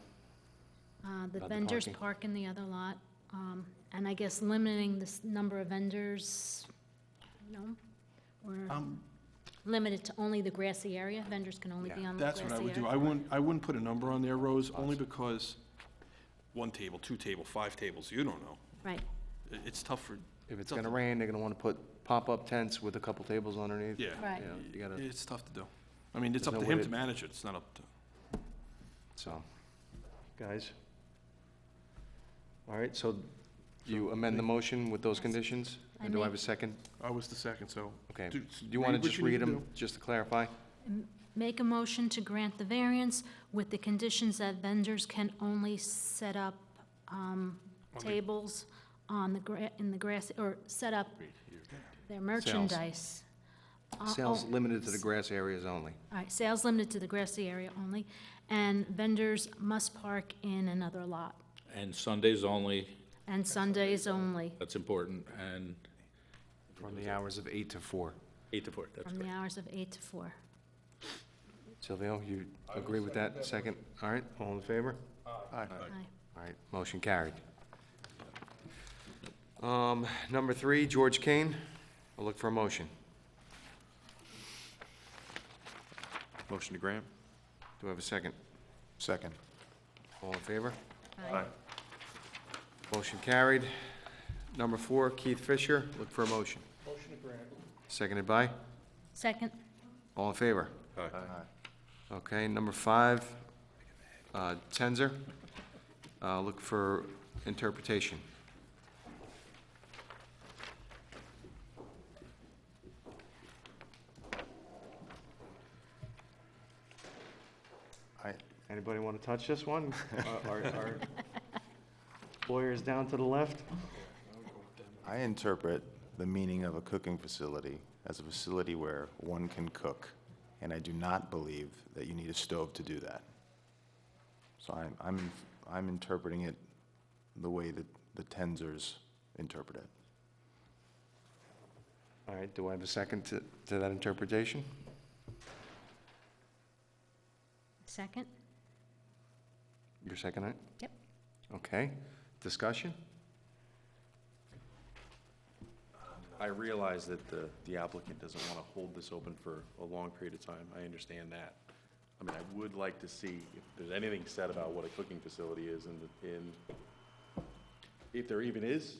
The About the vendors parking. park in the other lot, and I guess limiting this number of vendors, no? Or limited to only the grassy area? Vendors can only be Yeah, on the grassy That's area? what I would do. I wouldn't put a number on there, Rose, only because one table, two table, 5 tables, you don't know. Right, It's tough for, If it's going to rain, they're going to want to put pop-up tents with a couple tables underneath. yeah. right. You know, you gotta, It's tough to do. I mean, it's There's up to no him way to to- manage it, it's not up to, so, guys. All right, so you amend the motion with those conditions? I And do I have make- a second? I was the second, so. Okay. Do- Do you want to what just you need read to them, do. just to clarify? Make a motion to grant the variance with the conditions that vendors can only set up tables on in the grass, or set up their merchandise. Sales limited to the grass areas only. All right, sales limited to the grassy area only, and vendors must park in another lot, And Sundays only, and Sundays only, that's important, and From the hours of 8 to 4. 8 to 4, that's from the correct. hours of 8 to 4. Silvio, you agree with that? Second? All right, all in favor? Aye. Aye. All right, motion carried. Number 3, George Kane. I'll look for a motion. Motion to grant? Do I have a second? Second. All in favor? Aye. Motion carried. Number 4, Keith Fisher. Look for a motion. Motion to grant. Seconded by? Second, All in favor? Aye. Okay, number 5, Tenzer. Look for interpretation. Anybody want to touch this one? Our lawyers down to the left? I interpret the meaning of a cooking facility as a facility where one can cook, and I do not believe that you need a stove to do that. So I'm interpreting it the way that the Tenzers interpret it. All right, do I have a second to that interpretation? second? You're second it? Yep. Okay, discussion? I realize that the applicant doesn't want to hold this open for a long period of time. I understand that. I mean, I would like to see if there's anything said about what a cooking facility is if there even is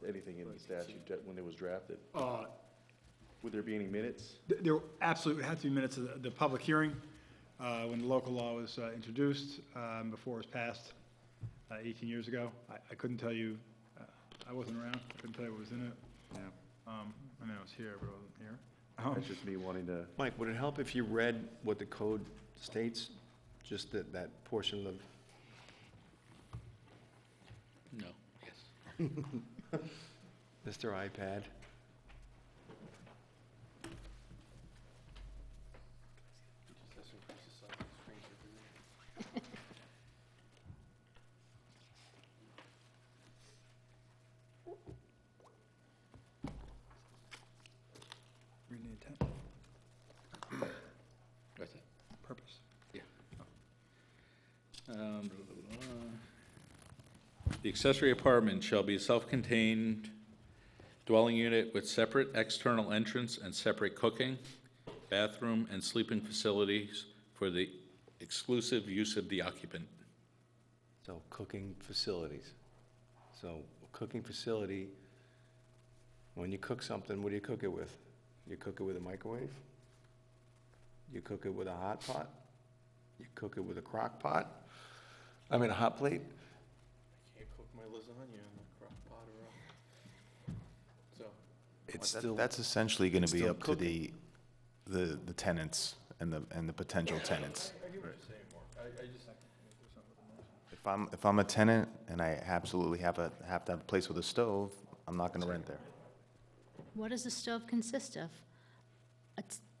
anything in the statute when it was drafted. Would there be any minutes? There absolutely had to be minutes of the public hearing, when the local law was introduced, before it was passed 18 years ago. I couldn't tell you, I wasn't around, I couldn't tell you what was in it. Yeah. I mean, I was here, but I wasn't here. That's just me wanting to. Mike, would it help if you read what the code states, just that portion of No, yes. Mr. iPad? Reading the intent, What's that? purpose. Yeah. The accessory apartment shall be a self-contained dwelling unit with separate external entrance and separate cooking, bathroom, and sleeping facilities for the exclusive use of the occupant. So cooking facilities. So cooking facility, when you cook something, what do you cook it with? You cook it with a microwave? You cook it with a hot pot? You cook it with a crock pot? I mean, a hot plate? Can't cook my lasagna in the crock pot or so. It's Well, still, That's essentially gonna it's be still up to the tenants and the potential tenants. I get what you're saying, Mark. I just think there's something with the motion. If I'm a tenant and I absolutely have to have a place with a stove, I'm not gonna rent there. What does the stove consist of?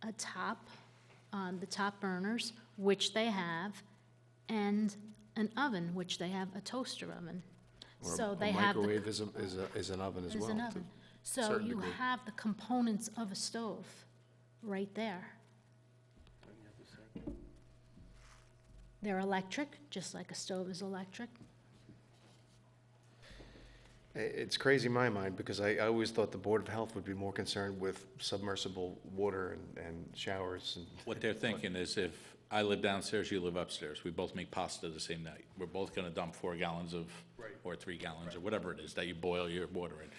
A top, the top burners, which they have, and an oven, which they have, a toaster oven. or So a they have the microwave is an oven as Is well. an to oven. a So certain you degree. have the components of a stove right there. They're electric, just like a stove is electric. It's crazy in my mind, because I always thought the Board of Health would be more concerned with submersible water and showers and. What they're thinking is if I live downstairs, you live upstairs, we both make pasta the same night. We're both gonna dump 4 gallons of, or 3 gallons, or whatever it is that you boil your water in.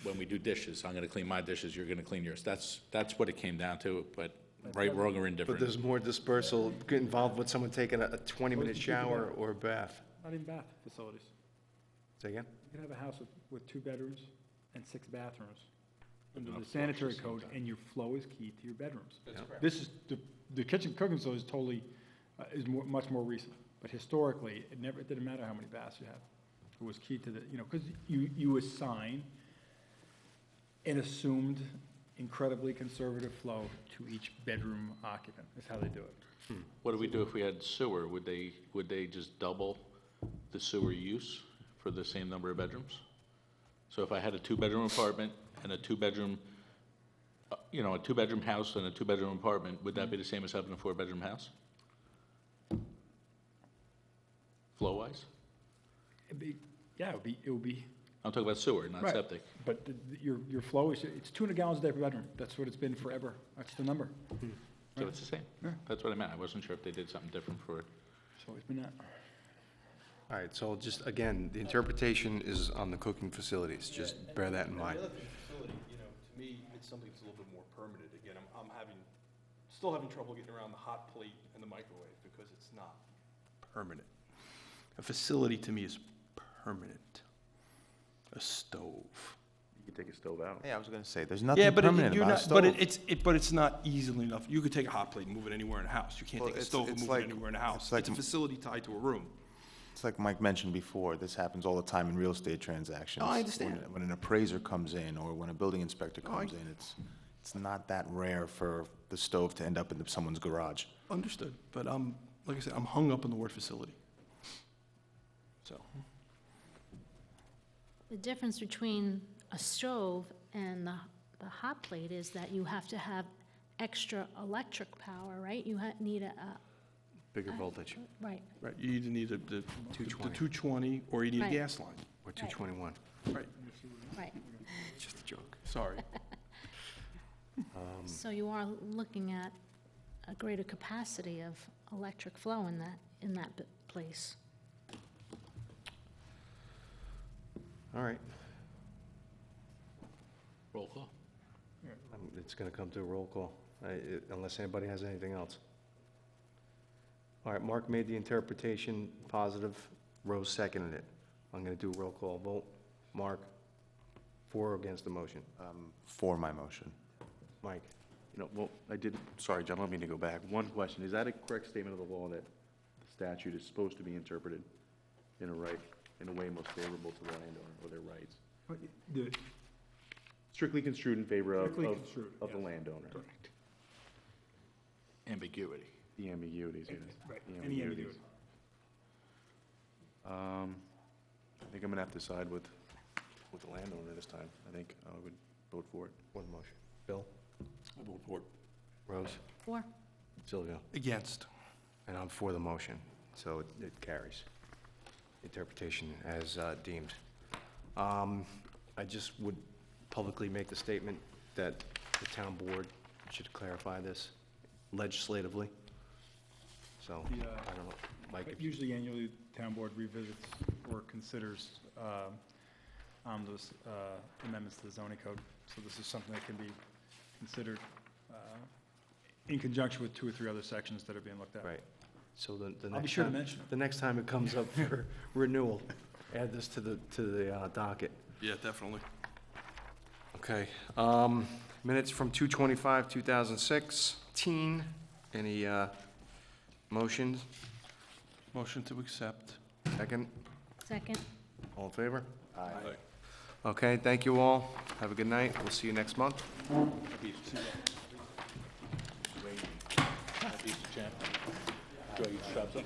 When we do dishes, I'm gonna clean my dishes, you're gonna clean yours. That's what it came down to, but right, wrong, or But indifferent. there's more dispersal involved with someone taking a 20-minute shower or a bath. Not even bath facilities. Say again? You can have a house with 2 bedrooms and 6 bathrooms under enough the sanitary flushes code, sometimes. and your flow is key to your bedrooms. That's correct. This is, the kitchen cooking facility is totally, much more recent. But historically, it didn't matter how many baths you have. It was key to the, because you assign an assumed incredibly conservative flow to each bedroom occupant, is how they do it. What do we do if we had sewer? Would they just double the sewer use for the same number of bedrooms? So if I had a 2-bedroom apartment and a 2-bedroom, a 2-bedroom house and a 2-bedroom apartment, would that be the same as having a 4-bedroom house? Flow-wise? Yeah, it would be. I'm talking about sewer, not Right. septic. But your flow is, it's 200 gallons a day per bedroom. That's what it's been forever. That's the number. So it's the same. Yeah. That's what I meant. I wasn't sure if they did something different for it. It's always been that. All right, so just, again, the interpretation is on the cooking facilities, just bear that in mind. The other facility, to me, it's something that's a little bit more permanent. Again, I'm still having trouble getting around the hot plate and the microwave because it's not permanent. A facility to me is permanent. A stove. You can take a stove out. Hey, I was gonna say, there's Yeah, nothing but permanent you're about a not, stove. but it's not easily enough. You could take a hot plate and move it anywhere in the house. You can't Well, take a it's- stove and it's move like- it anywhere in the house. it's like- It's a facility tied to a room. It's like Mike mentioned before, this happens all the time in real estate transactions. Oh, I understand. When an appraiser comes in, or when a building inspector Oh, I- comes in, it's not that rare for the stove to end up in someone's garage. Understood, but like I said, I'm hung up on the word facility. So, The difference between a stove and the hot plate is that you have to have extra electric power, right? You need a, Bigger voltage, right. right, you either need the 220. 220, or you need a Right. gas line. or 221. Right, Right. Just a joke. sorry. So you are looking at a greater capacity of electric flow in that place. All right. Roll call. It's going to come to a roll call, unless anybody has anything else. All right, Mark made the interpretation positive, Rose seconded it. I'm going to do a roll call vote. Mark, for or against the motion? For my motion. Mike? You know, well, I did, sorry, John, I don't mean to go back. One question, is that a correct statement of the law that the statute is supposed to be interpreted in a way most favorable to the landowner or their rights? The- Strictly construed in favor of, Strictly construed, of the yes. landowner. Correct. Ambiguity. The ambiguities, yes. Right, The any ambiguity. I think I'm gonna have to side with the landowner this time. I think I would vote for it. One motion. Bill? I'll vote for it. Rose? For? Silvio? Against. And I'm for the motion, so it carries. Interpretation as deemed. I just would publicly make the statement that the town board should clarify this legislatively. So, I The, don't know, Mike, if you, Usually annually, town board revisits or considers omnibus amendments to the zoning code. So this is something that can be considered in conjunction with 2 or 3 other sections that are being looked at. right. So the I'll be next sure to time, mention it. the next time it comes up for renewal, add this to the docket. Yeah, definitely. Okay, minutes from 2/25/2016. Any motions? Motion to accept. Second? Second? All in favor? Aye. Okay, thank you all. Have a good night. We'll see you next month. Happy Easter, champ. Enjoy your subs.